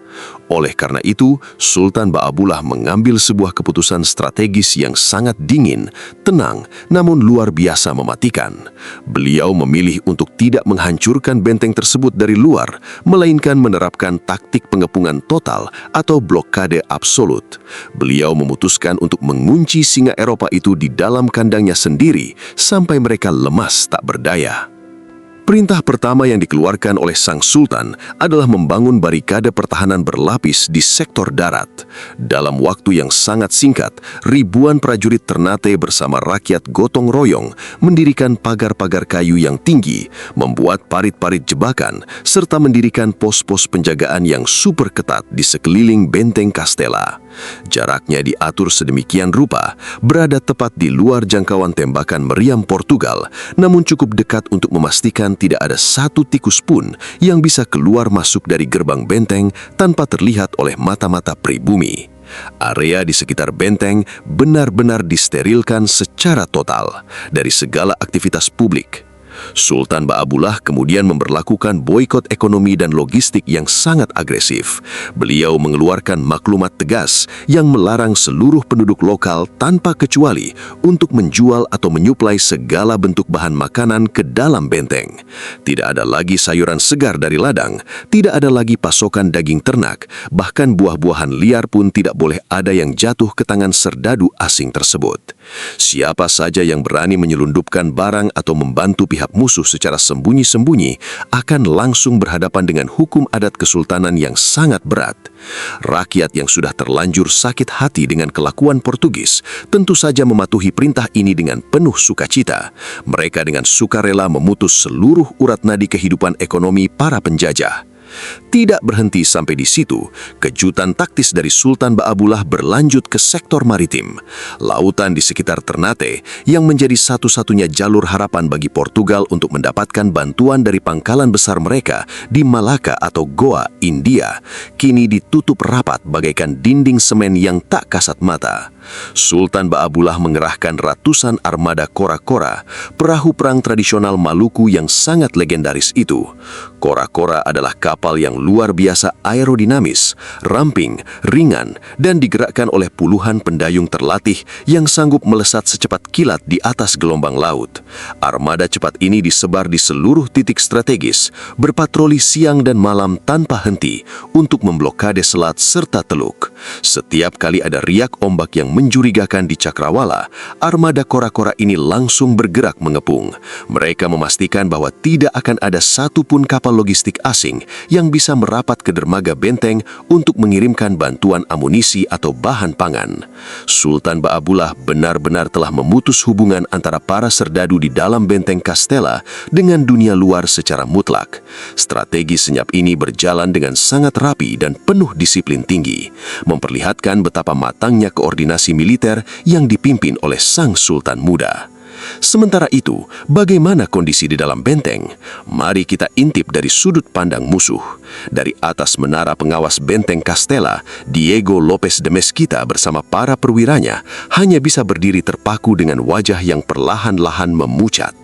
Oleh karena itu, Sultan Ba'abullah mengambil sebuah keputusan strategis yang sangat dingin, tenang, namun luar biasa mematikan. Beliau memilih untuk tidak menghancurkan benteng tersebut dari luar, melainkan menerapkan taktik pengepungan total atau blokade absolut. Beliau memutuskan untuk mengunci singa Eropa itu di dalam kandangnya sendiri sampai mereka lemas tak berdaya. Perintah pertama yang dikeluarkan oleh Sang Sultan adalah membangun barikade pertahanan berlapis di sektor darat. Dalam waktu yang sangat singkat, ribuan prajurit Ternate bersama rakyat gotong royong mendirikan pagar-pagar kayu yang tinggi, membuat parit-parit jebakan, serta mendirikan pos-pos penjagaan yang super ketat di sekeliling benteng Castella. Jaraknya diatur sedemikian rupa, berada tepat di luar jangkauan tembakan meriam Portugal, namun cukup dekat untuk memastikan tidak ada satu tikus pun yang bisa keluar masuk dari gerbang benteng tanpa terlihat oleh mata-mata pribumi. Area di sekitar benteng benar-benar disterilkan secara total dari segala aktivitas publik. Sultan Ba'abullah kemudian memberlakukan boikot ekonomi dan logistik yang sangat agresif. Beliau mengeluarkan maklumat tegas yang melarang seluruh penduduk lokal tanpa kecuali untuk menjual atau menyuplai segala bentuk bahan makanan ke dalam benteng. Tidak ada lagi sayuran segar dari ladang, tidak ada lagi pasokan daging ternak, bahkan buah-buahan liar pun tidak boleh ada yang jatuh ke tangan serdadu asing tersebut. Siapa saja yang berani menyelundupkan barang atau membantu pihak musuh secara sembunyi-sembunyi akan langsung berhadapan dengan hukum adat kesultanan yang sangat berat. Rakyat yang sudah terlanjur sakit hati dengan kelakuan Portugis tentu saja mematuhi perintah ini dengan penuh sukacita. Mereka dengan sukarela memutus seluruh urat nadi kehidupan ekonomi para penjajah. Tidak berhenti sampai di situ, kejutan taktis dari Sultan Ba'abullah berlanjut ke sektor maritim. Lautan di sekitar Ternate yang menjadi satu-satunya jalur harapan bagi Portugal untuk mendapatkan bantuan dari pangkalan besar mereka di Malaka atau Goa, India, kini ditutup rapat bagaikan dinding semen yang tak kasat mata. Sultan Ba'abullah mengerahkan ratusan armada kora-kora, perahu perang tradisional Maluku yang sangat legendaris itu. Kora-kora adalah kapal yang luar biasa aerodinamis, ramping, ringan, dan digerakkan oleh puluhan pendayung terlatih yang sanggup melesat secepat kilat di atas gelombang laut. Armada cepat ini disebar di seluruh titik strategis, berpatroli siang dan malam tanpa henti untuk memblokade selat serta teluk. Setiap kali ada riak ombak yang mencurigakan di Cakrawala, armada kora-kora ini langsung bergerak mengepung. Mereka memastikan bahwa tidak akan ada satupun kapal logistik asing yang bisa merapat ke dermaga benteng untuk mengirimkan bantuan amunisi atau bahan pangan. Sultan Ba'abullah benar-benar telah memutus hubungan antara para serdadu di dalam benteng Castella dengan dunia luar secara mutlak. Strategi senyap ini berjalan dengan sangat rapi dan penuh disiplin tinggi, memperlihatkan betapa matangnya koordinasi militer yang dipimpin oleh sang sultan muda. Sementara itu, bagaimana kondisi di dalam benteng? Mari kita intip dari sudut pandang musuh. Dari atas menara pengawas benteng Castella, Diego Lopez de Mesquita bersama para perwiranya hanya bisa berdiri terpaku dengan wajah yang perlahan-lahan memucat.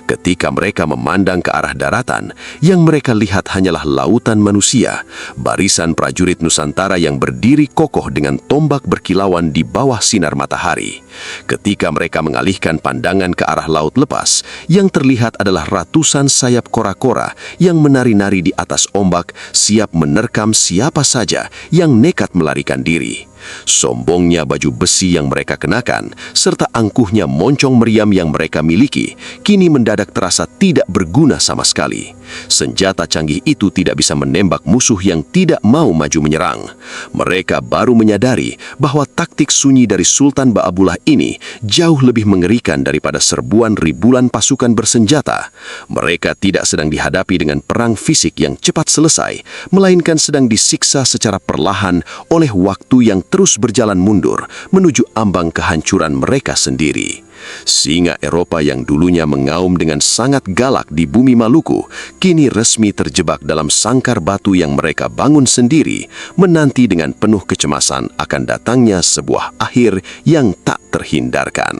Ketika mereka memandang ke arah daratan, yang mereka lihat hanyalah lautan manusia, barisan prajurit Nusantara yang berdiri kokoh dengan tombak berkilauan di bawah sinar matahari. Ketika mereka mengalihkan pandangan ke arah laut lepas, yang terlihat adalah ratusan sayap kora-kora yang menari-nari di atas ombak, siap menerkam siapa saja yang nekat melarikan diri. Sombongnya baju besi yang mereka kenakan, serta angkuhnya moncong meriam yang mereka miliki, kini mendadak terasa tidak berguna sama sekali. Senjata canggih itu tidak bisa menembak musuh yang tidak mau maju menyerang. Mereka baru menyadari bahwa taktik sunyi dari Sultan Ba'abullah ini jauh lebih mengerikan daripada serbuan ribuan pasukan bersenjata. Mereka tidak sedang dihadapi dengan perang fisik yang cepat selesai, melainkan sedang disiksa secara perlahan oleh waktu yang terus berjalan mundur menuju ambang kehancuran mereka sendiri. Singa Eropa yang dulunya mengaum dengan sangat galak di bumi Maluku, kini resmi terjebak dalam sangkar batu yang mereka bangun sendiri, menanti dengan penuh kecemasan akan datangnya sebuah akhir yang tak terhindarkan.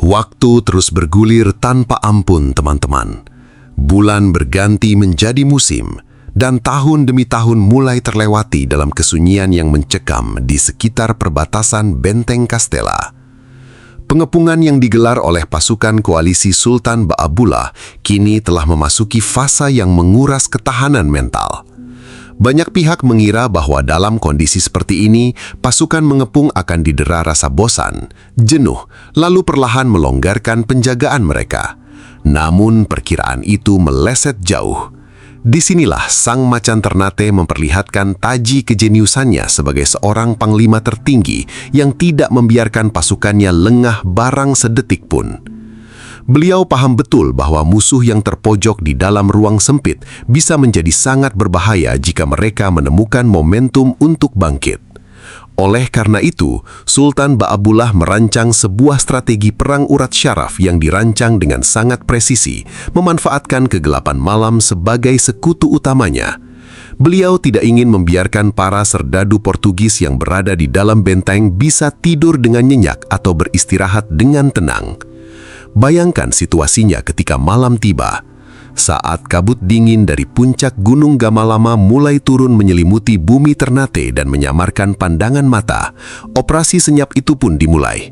Waktu terus bergulir tanpa ampun, teman-teman. Bulan berganti menjadi musim, dan tahun demi tahun mulai terlewati dalam kesunyian yang mencekam di sekitar perbatasan benteng Castella. Pengepungan yang digelar oleh pasukan koalisi Sultan Ba'abullah kini telah memasuki fasa yang menguras ketahanan mental. Banyak pihak mengira bahwa dalam kondisi seperti ini, pasukan mengepung akan didera rasa bosan, jenuh, lalu perlahan melonggarkan penjagaan mereka. Namun perkiraan itu meleset jauh. Disinilah sang macan Ternate memperlihatkan taji kejeniusannya sebagai seorang panglima tertinggi yang tidak membiarkan pasukannya lengah barang sedetik pun. Beliau paham betul bahwa musuh yang terpojok di dalam ruang sempit bisa menjadi sangat berbahaya jika mereka menemukan momentum untuk bangkit. Oleh karena itu, Sultan Ba'abullah merancang sebuah strategi perang urat syaraf yang dirancang dengan sangat presisi, memanfaatkan kegelapan malam sebagai sekutu utamanya. Beliau tidak ingin membiarkan para serdadu Portugis yang berada di dalam benteng bisa tidur dengan nyenyak atau beristirahat dengan tenang. Bayangkan situasinya ketika malam tiba. Saat kabut dingin dari puncak Gunung Gamalama mulai turun menyelimuti bumi Ternate dan menyamarkan pandangan mata, operasi senyap itu pun dimulai.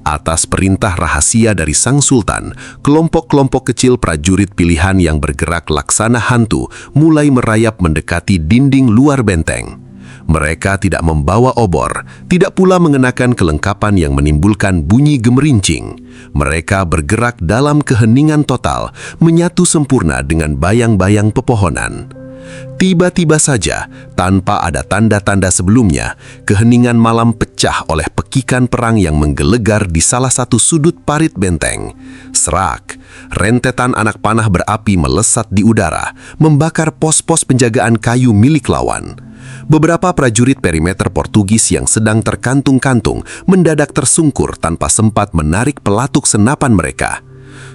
Atas perintah rahasia dari Sang Sultan, kelompok-kelompok kecil prajurit pilihan yang bergerak laksana hantu mulai merayap mendekati dinding luar benteng. Mereka tidak membawa obor, tidak pula mengenakan kelengkapan yang menimbulkan bunyi gemerincing. Mereka bergerak dalam keheningan total, menyatu sempurna dengan bayang-bayang pepohonan. Tiba-tiba saja, tanpa ada tanda-tanda sebelumnya, keheningan malam pecah oleh pekikan perang yang menggelegar di salah satu sudut parit benteng. Serak, rentetan anak panah berapi melesat di udara, membakar pos-pos penjagaan kayu milik lawan. Beberapa prajurit perimeter Portugis yang sedang terkantung-kantung mendadak tersungkur tanpa sempat menarik pelatuk senapan mereka.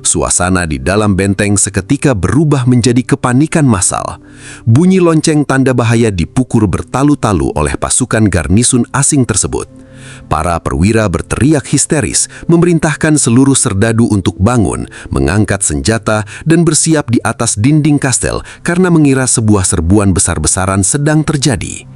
Suasana di dalam benteng seketika berubah menjadi kepanikan massal. Bunyi lonceng tanda bahaya dipukul bertalu-talu oleh pasukan garnisun asing tersebut. Para perwira berteriak histeris, memerintahkan seluruh serdadu untuk bangun, mengangkat senjata, dan bersiap di atas dinding kastel karena mengira sebuah serbuan besar-besaran sedang terjadi.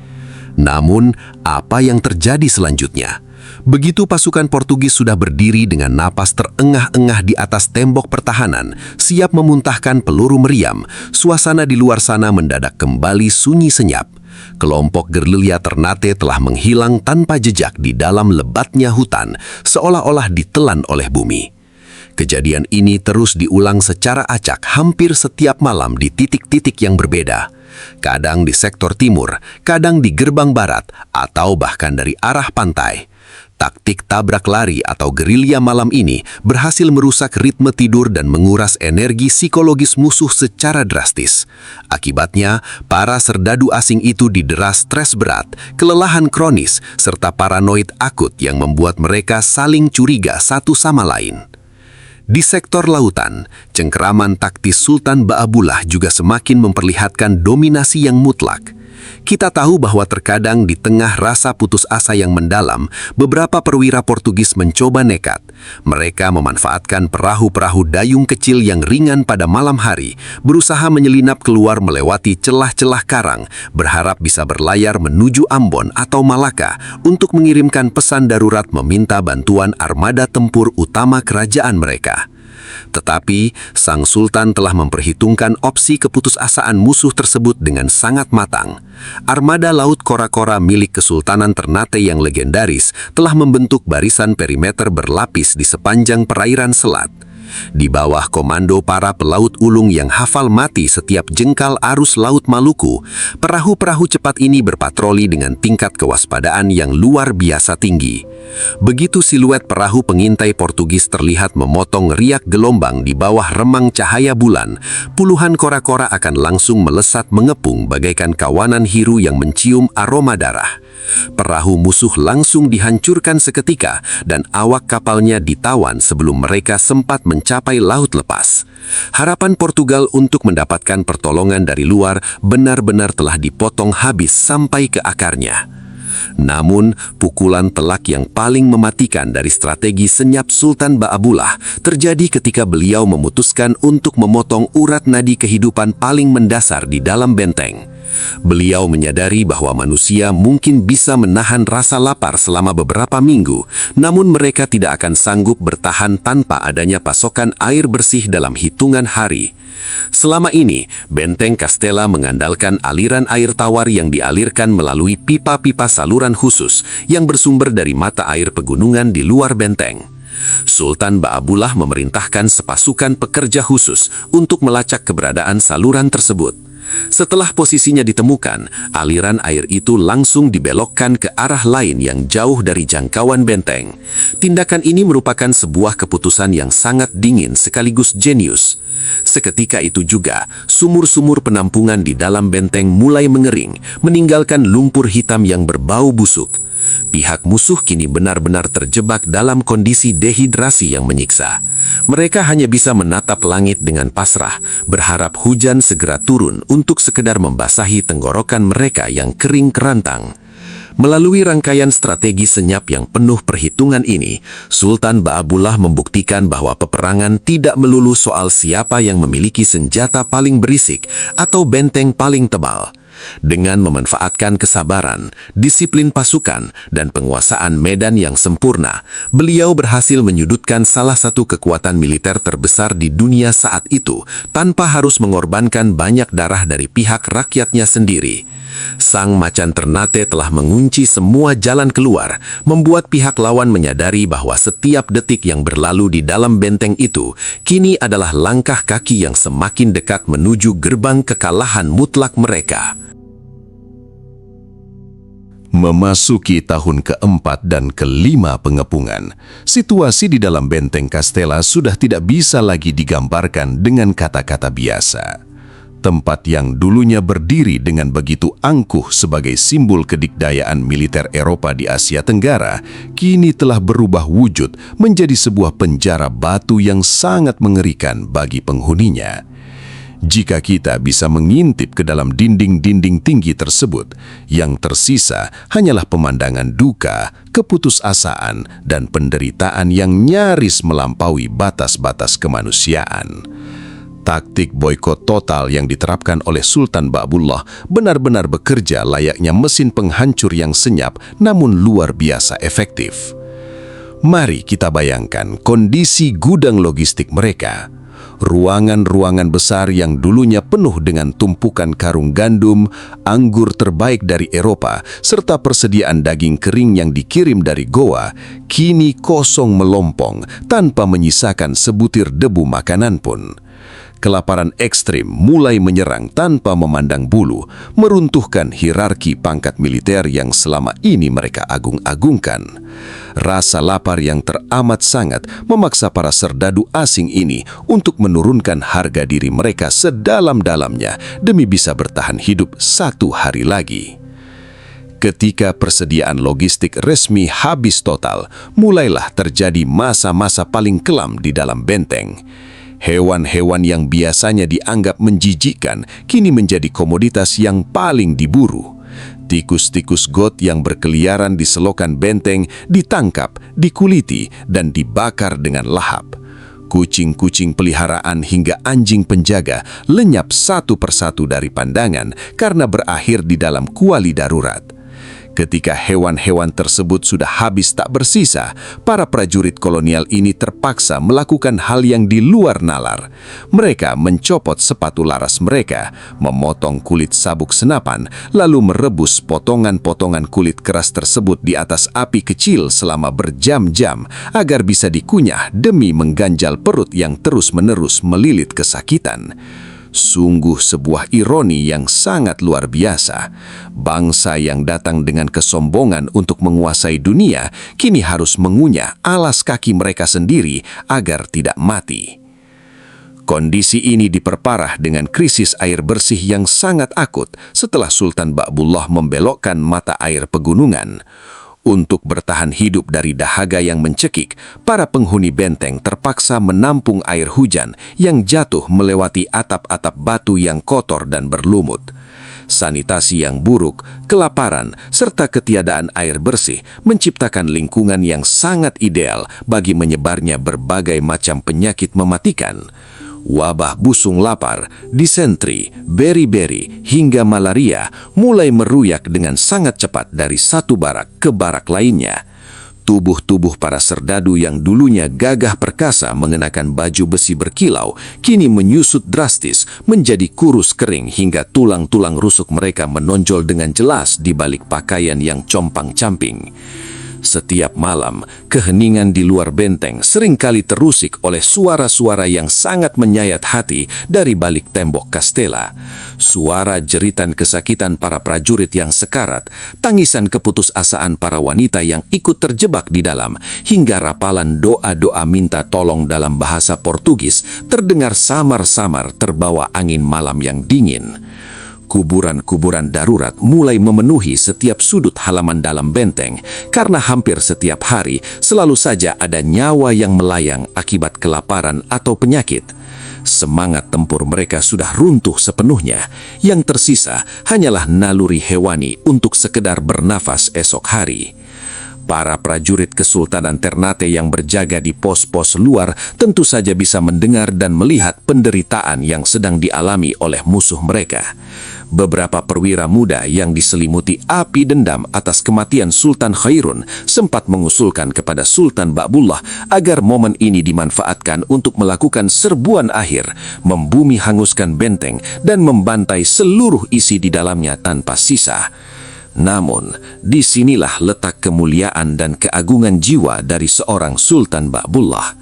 Namun, apa yang terjadi selanjutnya? Begitu pasukan Portugis sudah berdiri dengan napas terengah-engah di atas tembok pertahanan, siap memuntahkan peluru meriam, suasana di luar sana mendadak kembali sunyi senyap. Kelompok gerilya Ternate telah menghilang tanpa jejak di dalam lebatnya hutan, seolah-olah ditelan oleh bumi. Kejadian ini terus diulang secara acak hampir setiap malam di titik-titik yang berbeda. Kadang di sektor timur, kadang di gerbang barat, atau bahkan dari arah pantai. Taktik tabrak lari atau gerilya malam ini berhasil merusak ritme tidur dan menguras energi psikologis musuh secara drastis. Akibatnya, para serdadu asing itu didera stres berat, kelelahan kronis, serta paranoid akut yang membuat mereka saling curiga satu sama lain. Di sektor lautan, cengkeraman taktis Sultan Ba'abullah juga semakin memperlihatkan dominasi yang mutlak. Kita tahu bahwa terkadang di tengah rasa putus asa yang mendalam, beberapa perwira Portugis mencoba nekat. Mereka memanfaatkan perahu-perahu dayung kecil yang ringan pada malam hari, berusaha menyelinap keluar melewati celah-celah karang, berharap bisa berlayar menuju Ambon atau Malaka untuk mengirimkan pesan darurat meminta bantuan armada tempur utama kerajaan mereka. Tetapi, Sang Sultan telah memperhitungkan opsi keputusasaan musuh tersebut dengan sangat matang. Armada laut kora-kora milik Kesultanan Ternate yang legendaris telah membentuk barisan perimeter berlapis di sepanjang perairan selat. Di bawah komando para pelaut ulung yang hafal mati setiap jengkal arus Laut Maluku, perahu-perahu cepat ini berpatroli dengan tingkat kewaspadaan yang luar biasa tinggi. Begitu siluet perahu pengintai Portugis terlihat memotong riak gelombang di bawah remang cahaya bulan, puluhan kora-kora akan langsung melesat mengepung bagaikan kawanan hiru yang mencium aroma darah. Perahu musuh langsung dihancurkan seketika dan awak kapalnya ditawan sebelum mereka sempat mencapai laut lepas. Harapan Portugal untuk mendapatkan pertolongan dari luar benar-benar telah dipotong habis sampai ke akarnya. Namun, pukulan telak yang paling mematikan dari strategi senyap Sultan Ba'abullah terjadi ketika beliau memutuskan untuk memotong urat nadi kehidupan paling mendasar di dalam benteng. Beliau menyadari bahwa manusia mungkin bisa menahan rasa lapar selama beberapa minggu, namun mereka tidak akan sanggup bertahan tanpa adanya pasokan air bersih dalam hitungan hari. Selama ini, benteng Castella mengandalkan aliran air tawar yang dialirkan melalui pipa-pipa saluran khusus yang bersumber dari mata air pegunungan di luar benteng. Sultan Ba'abullah memerintahkan sepasukan pekerja khusus untuk melacak keberadaan saluran tersebut. Setelah posisinya ditemukan, aliran air itu langsung dibelokkan ke arah lain yang jauh dari jangkauan benteng. Tindakan ini merupakan sebuah keputusan yang sangat dingin sekaligus jenius. Seketika itu juga, sumur-sumur penampungan di dalam benteng mulai mengering, meninggalkan lumpur hitam yang berbau busuk. Pihak musuh kini benar-benar terjebak dalam kondisi dehidrasi yang menyiksa. Mereka hanya bisa menatap langit dengan pasrah, berharap hujan segera turun untuk sekedar membasahi tenggorokan mereka yang kering kerantang. Melalui rangkaian strategi senyap yang penuh perhitungan ini, Sultan Ba'abullah membuktikan bahwa peperangan tidak melulu soal siapa yang memiliki senjata paling berisik atau benteng paling tebal. Dengan memanfaatkan kesabaran, disiplin pasukan, dan penguasaan medan yang sempurna, beliau berhasil menyudutkan salah satu kekuatan militer terbesar di dunia saat itu tanpa harus mengorbankan banyak darah dari pihak rakyatnya sendiri. Sang macan Ternate telah mengunci semua jalan keluar, membuat pihak lawan menyadari bahwa setiap detik yang berlalu di dalam benteng itu kini adalah langkah kaki yang semakin dekat menuju gerbang kekalahan mutlak mereka. Memasuki tahun keempat dan kelima pengepungan, situasi di dalam benteng Castella sudah tidak bisa lagi digambarkan dengan kata-kata biasa. Tempat yang dulunya berdiri dengan begitu angkuh sebagai simbol kedikdayaan militer Eropa di Asia Tenggara, kini telah berubah wujud menjadi sebuah penjara batu yang sangat mengerikan bagi penghuninya. Jika kita bisa mengintip ke dalam dinding-dinding tinggi tersebut, yang tersisa hanyalah pemandangan duka, keputusasaan, dan penderitaan yang nyaris melampaui batas-batas kemanusiaan. Taktik boikot total yang diterapkan oleh Sultan Ba'abullah benar-benar bekerja layaknya mesin penghancur yang senyap namun luar biasa efektif. Mari kita bayangkan kondisi gudang logistik mereka. Ruangan-ruangan besar yang dulunya penuh dengan tumpukan karung gandum, anggur terbaik dari Eropa, serta persediaan daging kering yang dikirim dari Goa, kini kosong melompong tanpa menyisakan sebutir debu makanan pun. Kelaparan ekstrim mulai menyerang tanpa memandang bulu, meruntuhkan hierarki pangkat militer yang selama ini mereka agung-agungkan. Rasa lapar yang teramat sangat memaksa para serdadu asing ini untuk menurunkan harga diri mereka sedalam-dalamnya demi bisa bertahan hidup satu hari lagi. Ketika persediaan logistik resmi habis total, mulailah terjadi masa-masa paling kelam di dalam benteng. Hewan-hewan yang biasanya dianggap menjijikkan kini menjadi komoditas yang paling diburu. Tikus-tikus got yang berkeliaran di selokan benteng ditangkap, dikuliti, dan dibakar dengan lahap. Kucing-kucing peliharaan hingga anjing penjaga lenyap satu persatu dari pandangan karena berakhir di dalam kuali darurat. Ketika hewan-hewan tersebut sudah habis tak bersisa, para prajurit kolonial ini terpaksa melakukan hal yang di luar nalar. Mereka mencopot sepatu laras mereka, memotong kulit sabuk senapan, lalu merebus potongan-potongan kulit keras tersebut di atas api kecil selama berjam-jam agar bisa dikunyah demi mengganjal perut yang terus-menerus melilit kesakitan. Sungguh sebuah ironi yang sangat luar biasa. Bangsa yang datang dengan kesombongan untuk menguasai dunia kini harus mengunyah alas kaki mereka sendiri agar tidak mati. Kondisi ini diperparah dengan krisis air bersih yang sangat akut setelah Sultan Ba'abullah membelokkan mata air pegunungan. Untuk bertahan hidup dari dahaga yang mencekik, para penghuni benteng terpaksa menampung air hujan yang jatuh melewati atap-atap batu yang kotor dan berlumut. Sanitasi yang buruk, kelaparan, serta ketiadaan air bersih menciptakan lingkungan yang sangat ideal bagi menyebarnya berbagai macam penyakit mematikan. Wabah busung lapar, disentri, beri-beri, hingga malaria mulai meruyak dengan sangat cepat dari satu barak ke barak lainnya. Tubuh-tubuh para serdadu yang dulunya gagah perkasa mengenakan baju besi berkilau, kini menyusut drastis menjadi kurus kering hingga tulang-tulang rusuk mereka menonjol dengan jelas di balik pakaian yang compang-camping. Setiap malam, keheningan di luar benteng seringkali terusik oleh suara-suara yang sangat menyayat hati dari balik tembok kastela. Suara jeritan kesakitan para prajurit yang sekarat, tangisan keputusasaan para wanita yang ikut terjebak di dalam, hingga rapalan doa-doa minta tolong dalam bahasa Portugis terdengar samar-samar terbawa angin malam yang dingin. Kuburan-kuburan darurat mulai memenuhi setiap sudut halaman dalam benteng karena hampir setiap hari selalu saja ada nyawa yang melayang akibat kelaparan atau penyakit. Semangat tempur mereka sudah runtuh sepenuhnya. Yang tersisa hanyalah naluri hewani untuk sekedar bernafas esok hari. Para prajurit Kesultanan Ternate yang berjaga di pos-pos luar tentu saja bisa mendengar dan melihat penderitaan yang sedang dialami oleh musuh mereka. Beberapa perwira muda yang diselimuti api dendam atas kematian Sultan Khairun sempat mengusulkan kepada Sultan Ba'bullah agar momen ini dimanfaatkan untuk melakukan serbuan akhir, membumi hanguskan benteng dan membantai seluruh isi di dalamnya tanpa sisa. Namun, disinilah letak kemuliaan dan keagungan jiwa dari seorang Sultan Ba'bullah.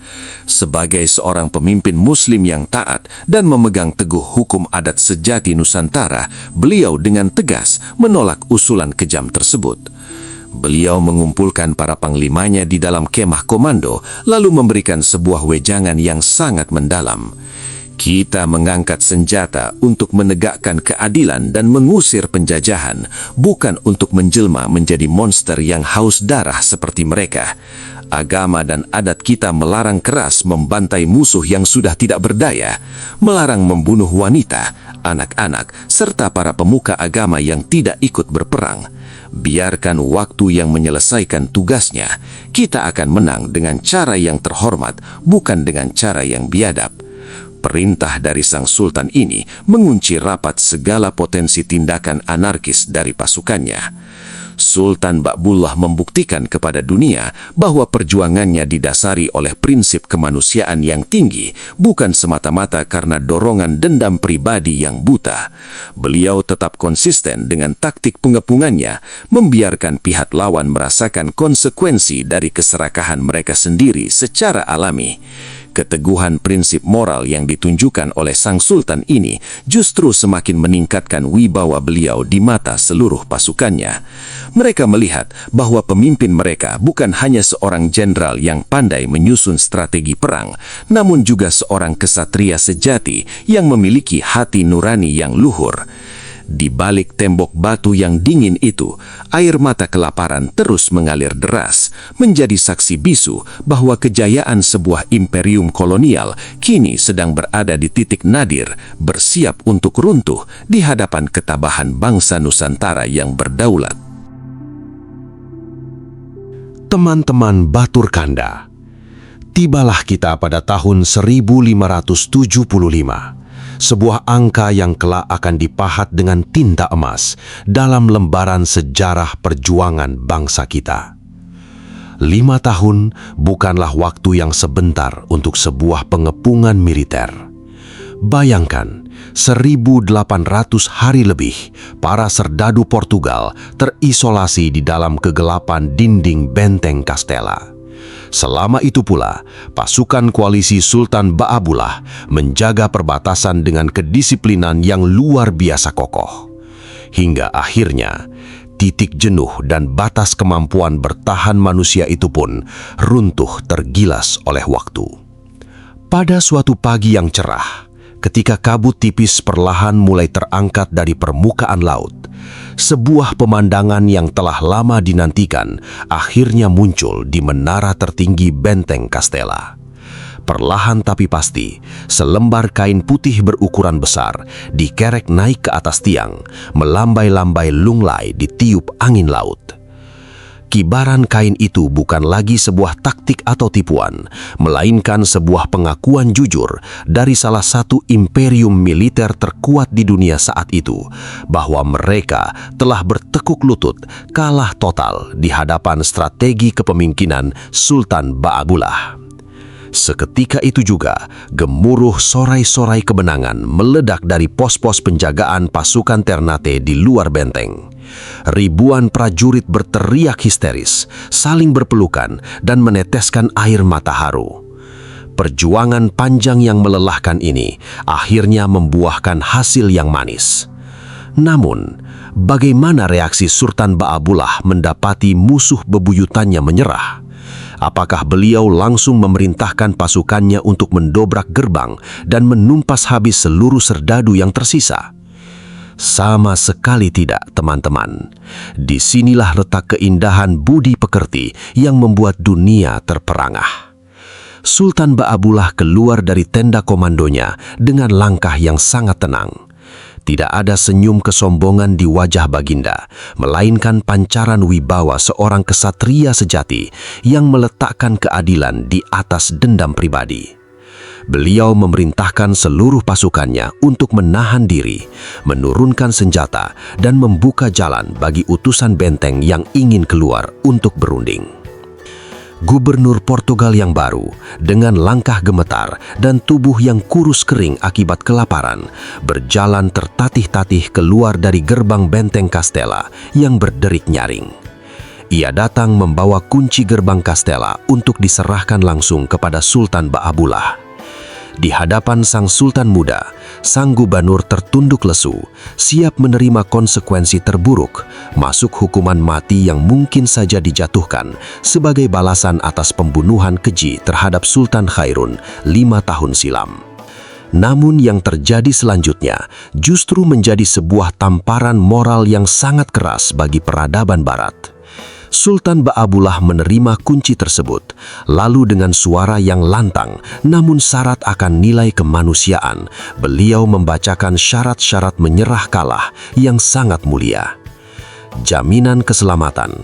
Sebagai seorang pemimpin Muslim yang taat dan memegang teguh hukum adat sejati Nusantara, beliau dengan tegas menolak usulan kejam tersebut. Beliau mengumpulkan para panglimanya di dalam kemah komando, lalu memberikan sebuah wejangan yang sangat mendalam. Kita mengangkat senjata untuk menegakkan keadilan dan mengusir penjajahan, bukan untuk menjelma menjadi monster yang haus darah seperti mereka. Agama dan adat kita melarang keras membantai musuh yang sudah tidak berdaya, melarang membunuh wanita, anak-anak, serta para pemuka agama yang tidak ikut berperang. Biarkan waktu yang menyelesaikan tugasnya. Kita akan menang dengan cara yang terhormat, bukan dengan cara yang biadab. Perintah dari sang sultan ini mengunci rapat segala potensi tindakan anarkis dari pasukannya. Sultan Ba'bullah membuktikan kepada dunia bahwa perjuangannya didasari oleh prinsip kemanusiaan yang tinggi, bukan semata-mata karena dorongan dendam pribadi yang buta. Beliau tetap konsisten dengan taktik pengepungannya, membiarkan pihak lawan merasakan konsekuensi dari keserakahan mereka sendiri secara alami. Keteguhan prinsip moral yang ditunjukkan oleh sang sultan ini justru semakin meningkatkan wibawa beliau di mata seluruh pasukannya. Mereka melihat bahwa pemimpin mereka bukan hanya seorang jenderal yang pandai menyusun strategi perang, namun juga seorang kesatria sejati yang memiliki hati nurani yang luhur. Di balik tembok batu yang dingin itu, air mata kelaparan terus mengalir deras, menjadi saksi bisu bahwa kejayaan sebuah imperium kolonial kini sedang berada di titik nadir, bersiap untuk runtuh di hadapan ketabahan bangsa Nusantara yang berdaulat. Teman-teman Batur Kanda, tibalah kita pada tahun 1575. Sebuah angka yang kelak akan dipahat dengan tinta emas dalam lembaran sejarah perjuangan bangsa kita. 5 tahun bukanlah waktu yang sebentar untuk sebuah pengepungan militer. Bayangkan, 1.800 hari lebih para serdadu Portugal terisolasi di dalam kegelapan dinding benteng Castella. Selama itu pula, pasukan koalisi Sultan Ba'abullah menjaga perbatasan dengan kedisiplinan yang luar biasa kokoh. Hingga akhirnya, titik jenuh dan batas kemampuan bertahan manusia itu pun runtuh tergilas oleh waktu. Pada suatu pagi yang cerah, ketika kabut tipis perlahan mulai terangkat dari permukaan laut, sebuah pemandangan yang telah lama dinantikan akhirnya muncul di menara tertinggi benteng Castella. Perlahan tapi pasti, selembar kain putih berukuran besar dikerek naik ke atas tiang, melambai-lambai lunglai ditiup angin laut. kibaran kain itu bukan lagi sebuah taktik atau tipuan, melainkan sebuah pengakuan jujur dari salah satu imperium militer terkuat di dunia saat itu, bahwa mereka telah bertekuk lutut kalah total di hadapan strategi kepemimpinan Sultan Ba'abullah. Seketika itu juga, gemuruh sorai-sorai kemenangan meledak dari pos-pos penjagaan pasukan Ternate di luar benteng. Ribuan prajurit berteriak histeris, saling berpelukan, dan meneteskan air mata haru. Perjuangan panjang yang melelahkan ini akhirnya membuahkan hasil yang manis. Namun, bagaimana reaksi Sultan Ba'abullah mendapati musuh bebuyutannya menyerah? Apakah beliau langsung memerintahkan pasukannya untuk mendobrak gerbang dan menumpas habis seluruh serdadu yang tersisa? Sama sekali tidak, teman-teman. Disinilah letak keindahan budi pekerti yang membuat dunia terperangah. Sultan Ba'abullah keluar dari tenda komandonya dengan langkah yang sangat tenang. Tidak ada senyum kesombongan di wajah Baginda, melainkan pancaran wibawa seorang kesatria sejati yang meletakkan keadilan di atas dendam pribadi. Beliau memerintahkan seluruh pasukannya untuk menahan diri, menurunkan senjata, dan membuka jalan bagi utusan benteng yang ingin keluar untuk berunding. Gubernur Portugal yang baru, dengan langkah gemetar dan tubuh yang kurus kering akibat kelaparan, berjalan tertatih-tatih keluar dari gerbang benteng Castella yang berderik nyaring. Ia datang membawa kunci gerbang Castella untuk diserahkan langsung kepada Sultan Ba'abullah. Di hadapan sang sultan muda, sang gubernur tertunduk lesu, siap menerima konsekuensi terburuk, masuk hukuman mati yang mungkin saja dijatuhkan sebagai balasan atas pembunuhan keji terhadap Sultan Khairun 5 tahun silam. Namun yang terjadi selanjutnya justru menjadi sebuah tamparan moral yang sangat keras bagi peradaban Barat. Sultan Ba'abullah menerima kunci tersebut, lalu dengan suara yang lantang namun syarat akan nilai kemanusiaan, beliau membacakan syarat-syarat menyerah kalah yang sangat mulia. Jaminan keselamatan.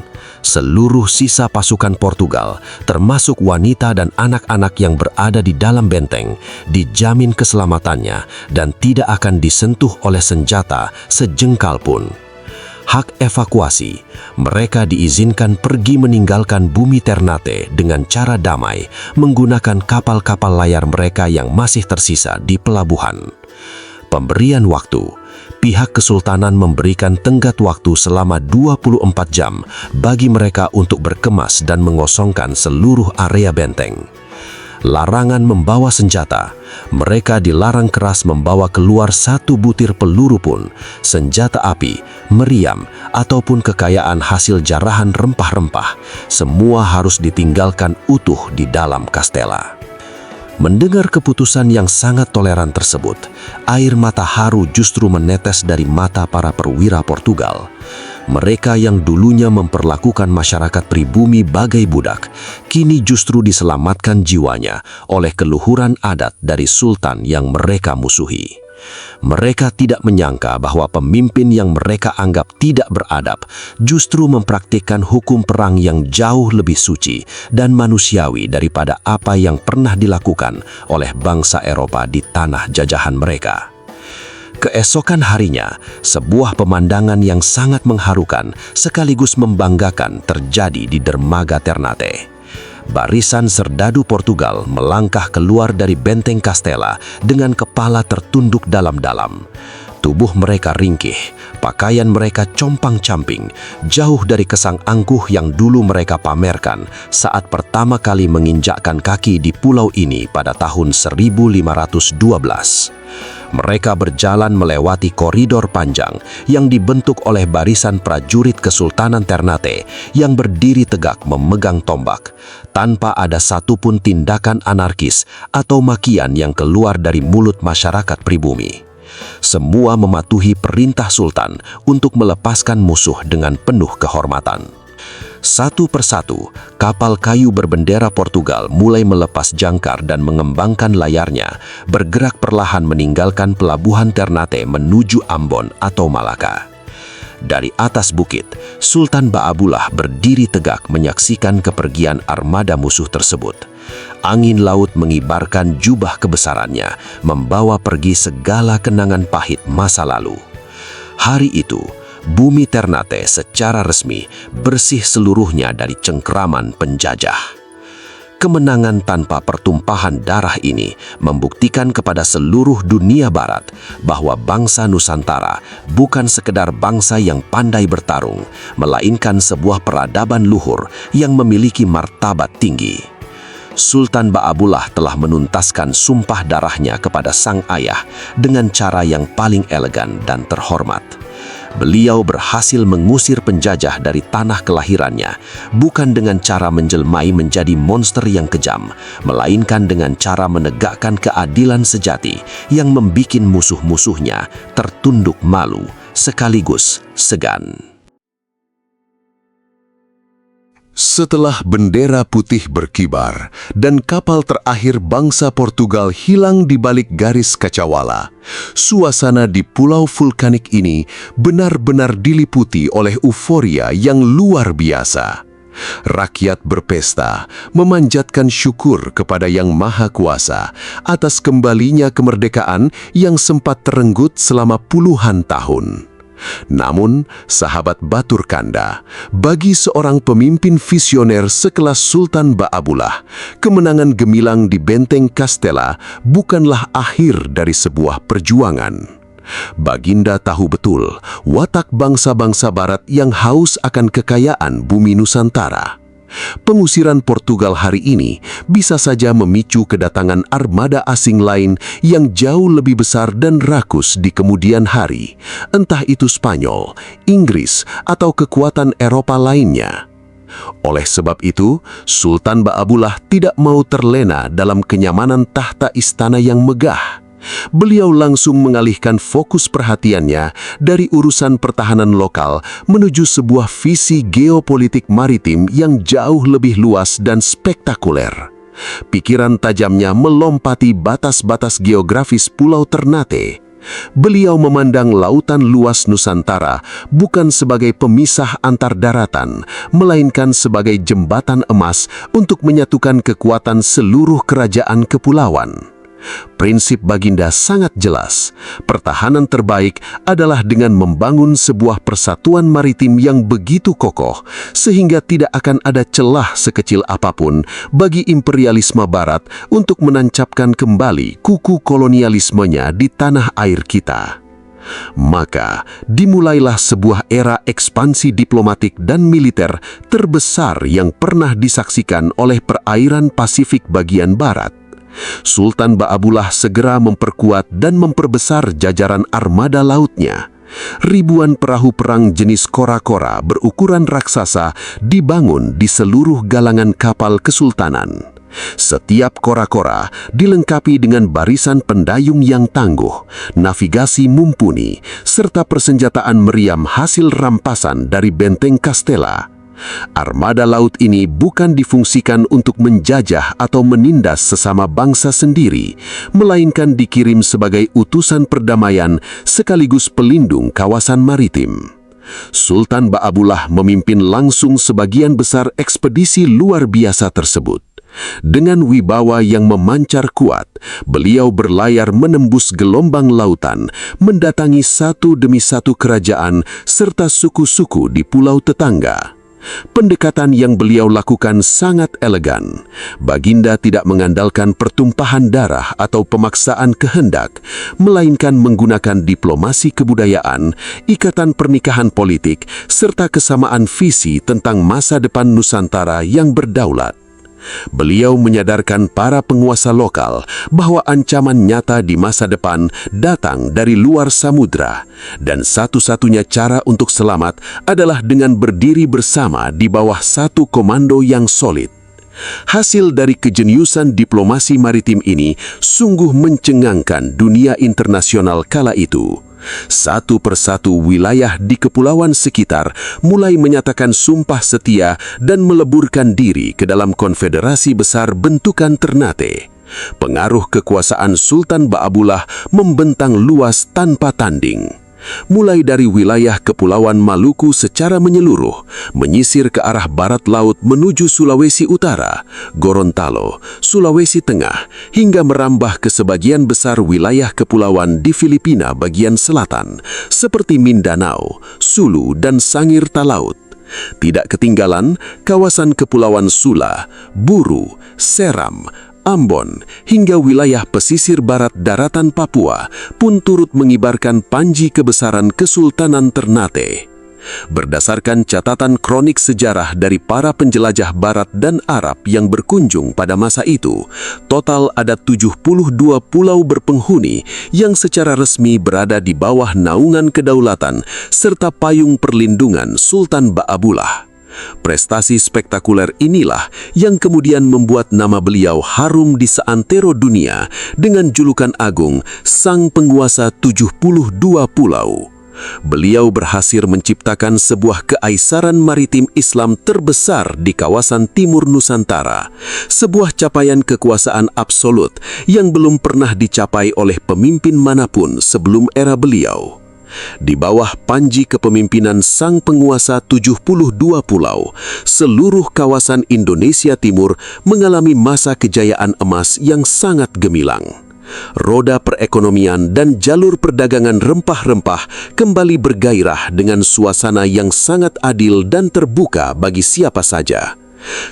Seluruh sisa pasukan Portugal, termasuk wanita dan anak-anak yang berada di dalam benteng, dijamin keselamatannya dan tidak akan disentuh oleh senjata sejengkal pun. Hak evakuasi, mereka diizinkan pergi meninggalkan bumi Ternate dengan cara damai menggunakan kapal-kapal layar mereka yang masih tersisa di pelabuhan. Pemberian waktu, pihak kesultanan memberikan tenggat waktu selama 24 jam bagi mereka untuk berkemas dan mengosongkan seluruh area benteng. Larangan membawa senjata, mereka dilarang keras membawa keluar satu butir peluru pun, senjata api, meriam, ataupun kekayaan hasil jarahan rempah-rempah. Semua harus ditinggalkan utuh di dalam Castella. Mendengar keputusan yang sangat toleran tersebut, air mata haru justru menetes dari mata para perwira Portugal. Mereka yang dulunya memperlakukan masyarakat pribumi bagai budak, kini justru diselamatkan jiwanya oleh keluhuran adat dari sultan yang mereka musuhi. Mereka tidak menyangka bahwa pemimpin yang mereka anggap tidak beradab justru mempraktikkan hukum perang yang jauh lebih suci dan manusiawi daripada apa yang pernah dilakukan oleh bangsa Eropa di tanah jajahan mereka. Keesokan harinya, sebuah pemandangan yang sangat mengharukan sekaligus membanggakan terjadi di dermaga Ternate. Barisan serdadu Portugal melangkah keluar dari benteng Castella dengan kepala tertunduk dalam-dalam. Tubuh mereka ringkih, pakaian mereka compang-camping, jauh dari kesang angkuh yang dulu mereka pamerkan saat pertama kali menginjakkan kaki di pulau ini pada tahun 1512. Mereka berjalan melewati koridor panjang yang dibentuk oleh barisan prajurit Kesultanan Ternate yang berdiri tegak memegang tombak, tanpa ada satupun tindakan anarkis atau makian yang keluar dari mulut masyarakat pribumi. Semua mematuhi perintah Sultan untuk melepaskan musuh dengan penuh kehormatan. Satu persatu, kapal kayu berbendera Portugal mulai melepas jangkar dan mengembangkan layarnya, bergerak perlahan meninggalkan pelabuhan Ternate menuju Ambon atau Malaka. Dari atas bukit, Sultan Ba'abullah berdiri tegak menyaksikan kepergian armada musuh tersebut. Angin laut mengibarkan jubah kebesarannya, membawa pergi segala kenangan pahit masa lalu. Hari itu, bumi Ternate secara resmi bersih seluruhnya dari cengkeraman penjajah. Kemenangan tanpa pertumpahan darah ini membuktikan kepada seluruh dunia barat bahwa bangsa Nusantara bukan sekedar bangsa yang pandai bertarung, melainkan sebuah peradaban luhur yang memiliki martabat tinggi. Sultan Ba'abullah telah menuntaskan sumpah darahnya kepada sang ayah dengan cara yang paling elegan dan terhormat. Beliau berhasil mengusir penjajah dari tanah kelahirannya, bukan dengan cara menjelmai menjadi monster yang kejam, melainkan dengan cara menegakkan keadilan sejati yang membikin musuh-musuhnya tertunduk malu sekaligus segan. Setelah bendera putih berkibar dan kapal terakhir bangsa Portugal hilang di balik garis kacawala, suasana di pulau vulkanik ini benar-benar diliputi oleh euforia yang luar biasa. Rakyat berpesta, memanjatkan syukur kepada Yang Maha Kuasa atas kembalinya kemerdekaan yang sempat terenggut selama puluhan tahun. Namun, sahabat Batur Kanda, bagi seorang pemimpin visioner sekelas Sultan Ba'abullah, kemenangan gemilang di Benteng Castella bukanlah akhir dari sebuah perjuangan. Baginda tahu betul watak bangsa-bangsa barat yang haus akan kekayaan bumi Nusantara. Pengusiran Portugal hari ini bisa saja memicu kedatangan armada asing lain yang jauh lebih besar dan rakus di kemudian hari, entah itu Spanyol, Inggris, atau kekuatan Eropa lainnya. Oleh sebab itu, Sultan Ba'abullah tidak mau terlena dalam kenyamanan tahta istana yang megah. Beliau langsung mengalihkan fokus perhatiannya dari urusan pertahanan lokal menuju sebuah visi geopolitik maritim yang jauh lebih luas dan spektakuler. Pikiran tajamnya melompati batas-batas geografis Pulau Ternate. Beliau memandang lautan luas Nusantara bukan sebagai pemisah antar daratan, melainkan sebagai jembatan emas untuk menyatukan kekuatan seluruh kerajaan kepulauan. Prinsip Baginda sangat jelas. Pertahanan terbaik adalah dengan membangun sebuah persatuan maritim yang begitu kokoh, sehingga tidak akan ada celah sekecil apapun bagi imperialisme barat untuk menancapkan kembali kuku kolonialismenya di tanah air kita. Maka, dimulailah sebuah era ekspansi diplomatik dan militer terbesar yang pernah disaksikan oleh perairan Pasifik bagian barat. Sultan Ba'abullah segera memperkuat dan memperbesar jajaran armada lautnya. Ribuan perahu perang jenis kora-kora berukuran raksasa dibangun di seluruh galangan kapal kesultanan. Setiap kora-kora dilengkapi dengan barisan pendayung yang tangguh, navigasi mumpuni, serta persenjataan meriam hasil rampasan dari Benteng Castella. Armada laut ini bukan difungsikan untuk menjajah atau menindas sesama bangsa sendiri, melainkan dikirim sebagai utusan perdamaian sekaligus pelindung kawasan maritim. Sultan Ba'abullah memimpin langsung sebagian besar ekspedisi luar biasa tersebut. Dengan wibawa yang memancar kuat, beliau berlayar menembus gelombang lautan, mendatangi satu demi satu kerajaan serta suku-suku di pulau tetangga. Pendekatan yang beliau lakukan sangat elegan. Baginda tidak mengandalkan pertumpahan darah atau pemaksaan kehendak, melainkan menggunakan diplomasi kebudayaan, ikatan pernikahan politik, serta kesamaan visi tentang masa depan Nusantara yang berdaulat. Beliau menyadarkan para penguasa lokal bahwa ancaman nyata di masa depan datang dari luar samudra, dan satu-satunya cara untuk selamat adalah dengan berdiri bersama di bawah satu komando yang solid. Hasil dari kejeniusan diplomasi maritim ini sungguh mencengangkan dunia internasional kala itu. Satu persatu wilayah di kepulauan sekitar mulai menyatakan sumpah setia dan meleburkan diri ke dalam konfederasi besar bentukan Ternate. Pengaruh kekuasaan Sultan Ba'abullah membentang luas tanpa tanding. mulai dari wilayah Kepulauan Maluku secara menyeluruh, menyisir ke arah barat laut menuju Sulawesi Utara, Gorontalo, Sulawesi Tengah, hingga merambah ke sebagian besar wilayah kepulauan di Filipina bagian selatan, seperti Mindanao, Sulu, dan Sangir Talaut. Tidak ketinggalan kawasan Kepulauan Sula, Buru, Seram, Ambon, hingga wilayah pesisir barat daratan Papua pun turut mengibarkan panji kebesaran Kesultanan Ternate. Berdasarkan catatan kronik sejarah dari para penjelajah barat dan Arab yang berkunjung pada masa itu, total ada 72 pulau berpenghuni yang secara resmi berada di bawah naungan kedaulatan serta payung perlindungan Sultan Ba'abullah. Prestasi spektakuler inilah yang kemudian membuat nama beliau harum di seantero dunia dengan julukan agung Sang Penguasa 72 Pulau. Beliau berhasil menciptakan sebuah keaisaran maritim Islam terbesar di kawasan timur Nusantara, sebuah capaian kekuasaan absolut yang belum pernah dicapai oleh pemimpin manapun sebelum era beliau. Di bawah panji kepemimpinan Sang Penguasa 72 Pulau, seluruh kawasan Indonesia Timur mengalami masa kejayaan emas yang sangat gemilang. Roda perekonomian dan jalur perdagangan rempah-rempah kembali bergairah dengan suasana yang sangat adil dan terbuka bagi siapa saja.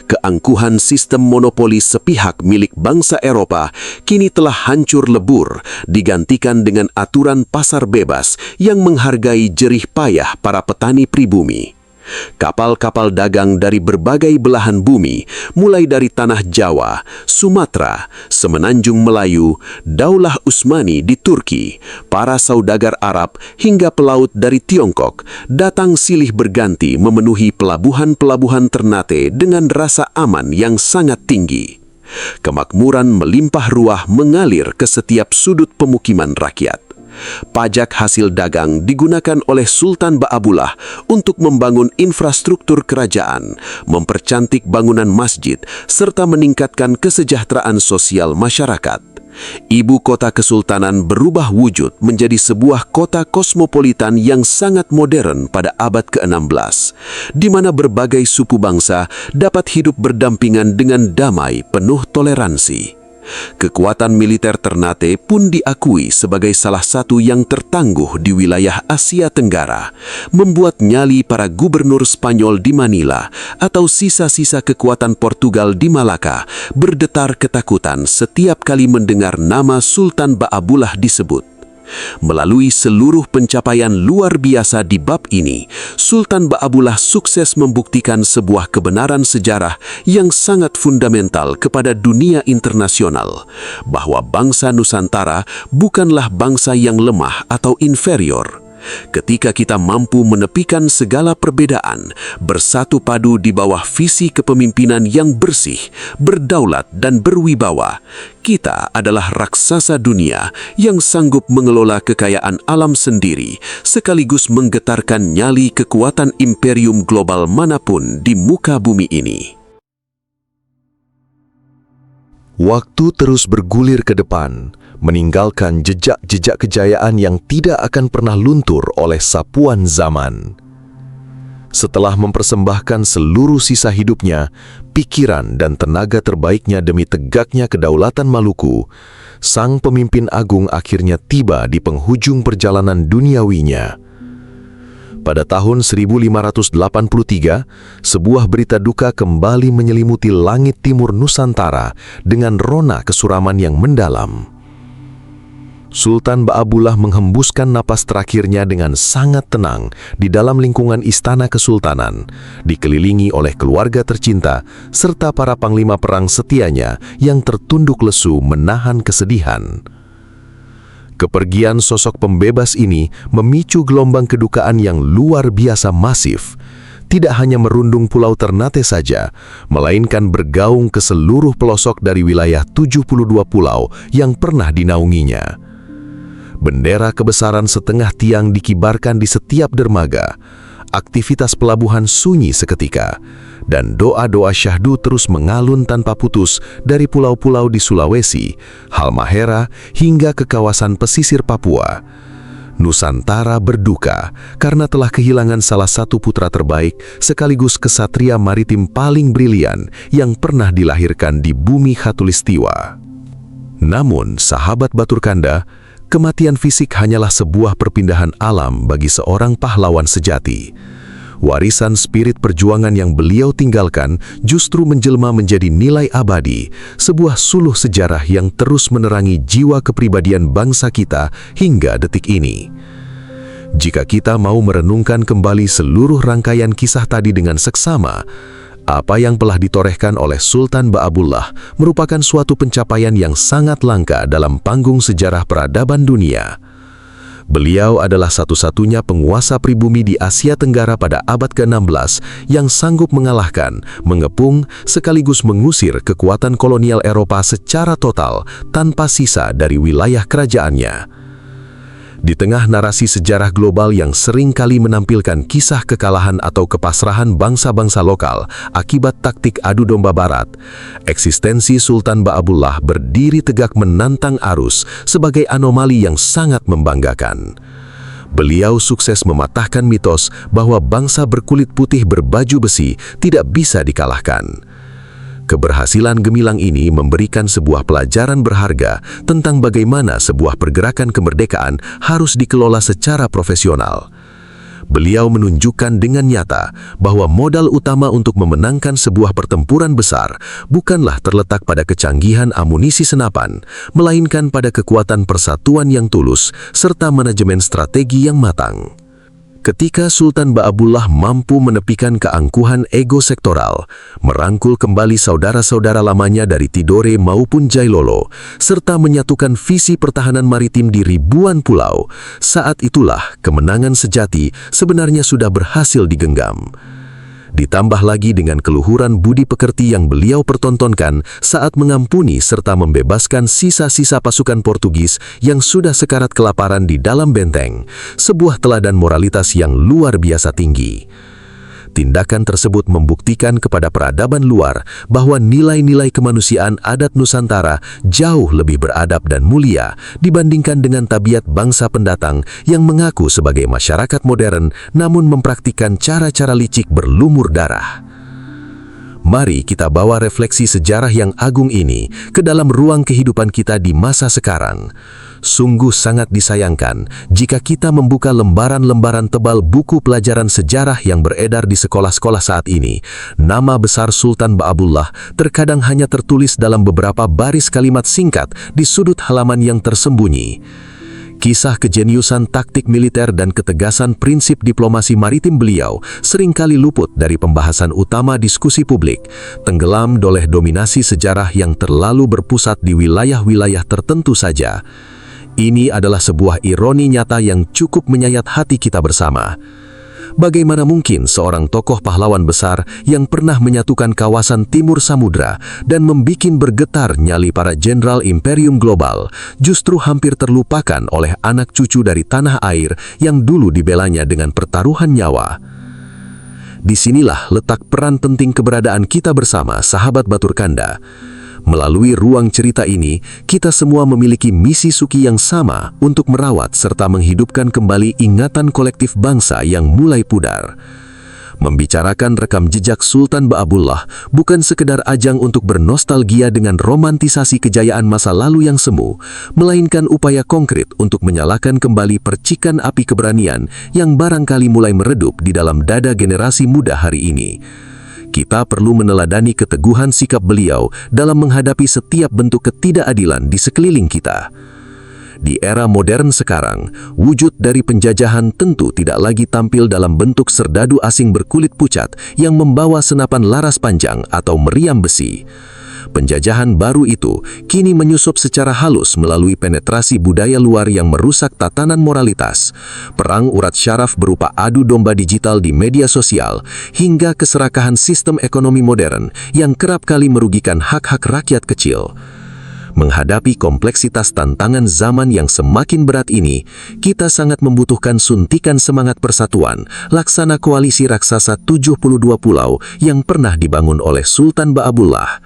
Keangkuhan sistem monopoli sepihak milik bangsa Eropa kini telah hancur lebur, digantikan dengan aturan pasar bebas yang menghargai jerih payah para petani pribumi. Kapal-kapal dagang dari berbagai belahan bumi, mulai dari tanah Jawa, Sumatera, Semenanjung Melayu, Daulah Utsmani di Turki, para saudagar Arab hingga pelaut dari Tiongkok, datang silih berganti memenuhi pelabuhan-pelabuhan Ternate dengan rasa aman yang sangat tinggi. Kemakmuran melimpah ruah mengalir ke setiap sudut pemukiman rakyat. Pajak hasil dagang digunakan oleh Sultan Ba'abullah untuk membangun infrastruktur kerajaan, mempercantik bangunan masjid, serta meningkatkan kesejahteraan sosial masyarakat. Ibu kota kesultanan berubah wujud menjadi sebuah kota kosmopolitan yang sangat modern pada abad ke-16, di mana berbagai suku bangsa dapat hidup berdampingan dengan damai penuh toleransi. Kekuatan militer Ternate pun diakui sebagai salah satu yang tertangguh di wilayah Asia Tenggara, membuat nyali para gubernur Spanyol di Manila atau sisa-sisa kekuatan Portugal di Malaka berdetar ketakutan setiap kali mendengar nama Sultan Ba'abullah disebut. Melalui seluruh pencapaian luar biasa di bab ini, Sultan Ba'abullah sukses membuktikan sebuah kebenaran sejarah yang sangat fundamental kepada dunia internasional, bahwa bangsa Nusantara bukanlah bangsa yang lemah atau inferior. Ketika kita mampu menepikan segala perbedaan, bersatu padu di bawah visi kepemimpinan yang bersih, berdaulat dan berwibawa, kita adalah raksasa dunia yang sanggup mengelola kekayaan alam sendiri, sekaligus menggetarkan nyali kekuatan imperium global manapun di muka bumi ini. Waktu terus bergulir ke depan, meninggalkan jejak-jejak kejayaan yang tidak akan pernah luntur oleh sapuan zaman. Setelah mempersembahkan seluruh sisa hidupnya, pikiran dan tenaga terbaiknya demi tegaknya kedaulatan Maluku, sang pemimpin agung akhirnya tiba di penghujung perjalanan duniawinya. Pada tahun 1583, sebuah berita duka kembali menyelimuti langit timur Nusantara dengan rona kesuraman yang mendalam. Sultan Ba'abullah menghembuskan napas terakhirnya dengan sangat tenang di dalam lingkungan istana kesultanan, dikelilingi oleh keluarga tercinta serta para panglima perang setianya yang tertunduk lesu menahan kesedihan. Kepergian sosok pembebas ini memicu gelombang kedukaan yang luar biasa masif, tidak hanya merundung Pulau Ternate saja, melainkan bergaung ke seluruh pelosok dari wilayah 72 pulau yang pernah dinaunginya. Bendera kebesaran setengah tiang dikibarkan di setiap dermaga, aktivitas pelabuhan sunyi seketika, dan doa-doa syahdu terus mengalun tanpa putus dari pulau-pulau di Sulawesi, Halmahera, hingga ke kawasan pesisir Papua. Nusantara berduka karena telah kehilangan salah satu putra terbaik sekaligus kesatria maritim paling brilian yang pernah dilahirkan di bumi Khatulistiwa. Namun, sahabat Batur Kanda, kematian fisik hanyalah sebuah perpindahan alam bagi seorang pahlawan sejati. Warisan spirit perjuangan yang beliau tinggalkan justru menjelma menjadi nilai abadi, sebuah suluh sejarah yang terus menerangi jiwa kepribadian bangsa kita hingga detik ini. Jika kita mau merenungkan kembali seluruh rangkaian kisah tadi dengan seksama, apa yang telah ditorehkan oleh Sultan Ba'abullah merupakan suatu pencapaian yang sangat langka dalam panggung sejarah peradaban dunia. Beliau adalah satu-satunya penguasa pribumi di Asia Tenggara pada abad ke-16 yang sanggup mengalahkan, mengepung, sekaligus mengusir kekuatan kolonial Eropa secara total tanpa sisa dari wilayah kerajaannya. Di tengah narasi sejarah global yang sering kali menampilkan kisah kekalahan atau kepasrahan bangsa-bangsa lokal akibat taktik adu domba barat, eksistensi Sultan Ba'abullah berdiri tegak menantang arus sebagai anomali yang sangat membanggakan. Beliau sukses mematahkan mitos bahwa bangsa berkulit putih berbaju besi tidak bisa dikalahkan. Keberhasilan gemilang ini memberikan sebuah pelajaran berharga tentang bagaimana sebuah pergerakan kemerdekaan harus dikelola secara profesional. Beliau menunjukkan dengan nyata bahwa modal utama untuk memenangkan sebuah pertempuran besar bukanlah terletak pada kecanggihan amunisi senapan, melainkan pada kekuatan persatuan yang tulus serta manajemen strategi yang matang. Ketika Sultan Ba'abullah mampu menepikan keangkuhan ego sektoral, merangkul kembali saudara-saudara lamanya dari Tidore maupun Jailolo, serta menyatukan visi pertahanan maritim di ribuan pulau, saat itulah kemenangan sejati sebenarnya sudah berhasil digenggam. Ditambah lagi dengan keluhuran budi pekerti yang beliau pertontonkan saat mengampuni serta membebaskan sisa-sisa pasukan Portugis yang sudah sekarat kelaparan di dalam benteng, sebuah teladan moralitas yang luar biasa tinggi. Tindakan tersebut membuktikan kepada peradaban luar bahwa nilai-nilai kemanusiaan adat Nusantara jauh lebih beradab dan mulia dibandingkan dengan tabiat bangsa pendatang yang mengaku sebagai masyarakat modern namun mempraktikkan cara-cara licik berlumur darah. Mari kita bawa refleksi sejarah yang agung ini ke dalam ruang kehidupan kita di masa sekarang. Sungguh sangat disayangkan jika kita membuka lembaran-lembaran tebal buku pelajaran sejarah yang beredar di sekolah-sekolah saat ini. Nama besar Sultan Ba'abullah terkadang hanya tertulis dalam beberapa baris kalimat singkat di sudut halaman yang tersembunyi. Kisah kejeniusan taktik militer dan ketegasan prinsip diplomasi maritim beliau seringkali luput dari pembahasan utama diskusi publik, tenggelam oleh dominasi sejarah yang terlalu berpusat di wilayah-wilayah tertentu saja. Ini adalah sebuah ironi nyata yang cukup menyayat hati kita bersama. Bagaimana mungkin seorang tokoh pahlawan besar yang pernah menyatukan kawasan Timur Samudra dan membikin bergetar nyali para jenderal imperium global justru hampir terlupakan oleh anak cucu dari tanah air yang dulu dibelanya dengan pertaruhan nyawa. Disinilah letak peran penting keberadaan kita bersama, sahabat Batur Kanda. Melalui ruang cerita ini, kita semua memiliki misi suki yang sama untuk merawat serta menghidupkan kembali ingatan kolektif bangsa yang mulai pudar. Membicarakan rekam jejak Sultan Ba'abullah bukan sekedar ajang untuk bernostalgia dengan romantisasi kejayaan masa lalu yang semu, melainkan upaya konkret untuk menyalakan kembali percikan api keberanian yang barangkali mulai meredup di dalam dada generasi muda hari ini. Kita perlu meneladani keteguhan sikap beliau dalam menghadapi setiap bentuk ketidakadilan di sekeliling kita. Di era modern sekarang, wujud dari penjajahan tentu tidak lagi tampil dalam bentuk serdadu asing berkulit pucat yang membawa senapan laras panjang atau meriam besi. Penjajahan baru itu kini menyusup secara halus melalui penetrasi budaya luar yang merusak tatanan moralitas, perang urat syaraf berupa adu domba digital di media sosial, hingga keserakahan sistem ekonomi modern yang kerap kali merugikan hak-hak rakyat kecil. Menghadapi kompleksitas tantangan zaman yang semakin berat ini, kita sangat membutuhkan suntikan semangat persatuan, laksana koalisi raksasa 72 pulau yang pernah dibangun oleh Sultan Ba'abullah.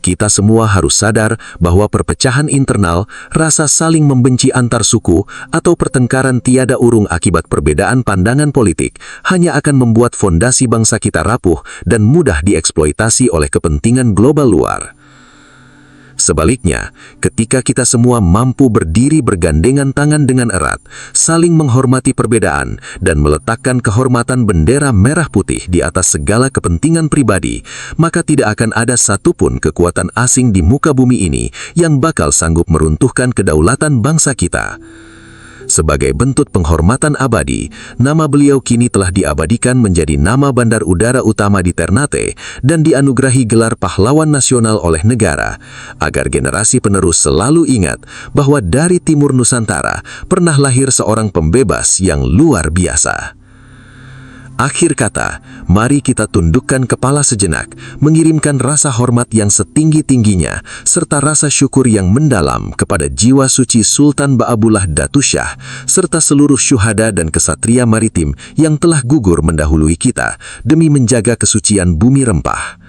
Kita semua harus sadar bahwa perpecahan internal, rasa saling membenci antar suku, atau pertengkaran tiada urung akibat perbedaan pandangan politik hanya akan membuat fondasi bangsa kita rapuh dan mudah dieksploitasi oleh kepentingan global luar. Sebaliknya, ketika kita semua mampu berdiri bergandengan tangan dengan erat, saling menghormati perbedaan, dan meletakkan kehormatan bendera merah putih di atas segala kepentingan pribadi, maka tidak akan ada satupun kekuatan asing di muka bumi ini yang bakal sanggup meruntuhkan kedaulatan bangsa kita. Sebagai bentuk penghormatan abadi, nama beliau kini telah diabadikan menjadi nama bandar udara utama di Ternate dan dianugerahi gelar pahlawan nasional oleh negara, agar generasi penerus selalu ingat bahwa dari timur Nusantara pernah lahir seorang pembebas yang luar biasa. Akhir kata, mari kita tundukkan kepala sejenak, mengirimkan rasa hormat yang setinggi-tingginya, serta rasa syukur yang mendalam kepada jiwa suci Sultan Ba'abullah Datu Syah, serta seluruh syuhada dan kesatria maritim yang telah gugur mendahului kita demi menjaga kesucian bumi rempah.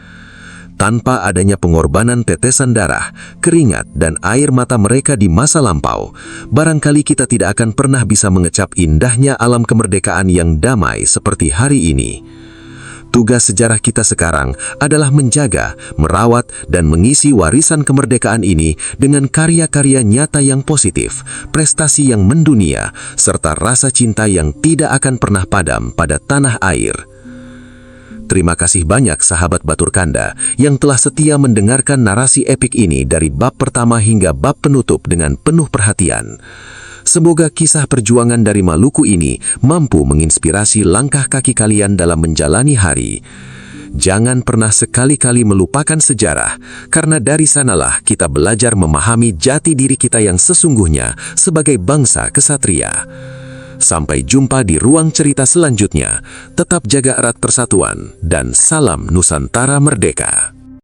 Tanpa adanya pengorbanan tetesan darah, keringat, dan air mata mereka di masa lampau, barangkali kita tidak akan pernah bisa mengecap indahnya alam kemerdekaan yang damai seperti hari ini. Tugas sejarah kita sekarang adalah menjaga, merawat, dan mengisi warisan kemerdekaan ini dengan karya-karya nyata yang positif, prestasi yang mendunia, serta rasa cinta yang tidak akan pernah padam pada tanah air. Terima kasih banyak sahabat Batur Kanda yang telah setia mendengarkan narasi epik ini dari bab pertama hingga bab penutup dengan penuh perhatian. Semoga kisah perjuangan dari Maluku ini mampu menginspirasi langkah kaki kalian dalam menjalani hari. Jangan pernah sekali-kali melupakan sejarah, karena dari sanalah kita belajar memahami jati diri kita yang sesungguhnya sebagai bangsa kesatria. Sampai jumpa di ruang cerita selanjutnya. Tetap jaga erat persatuan dan salam Nusantara Merdeka.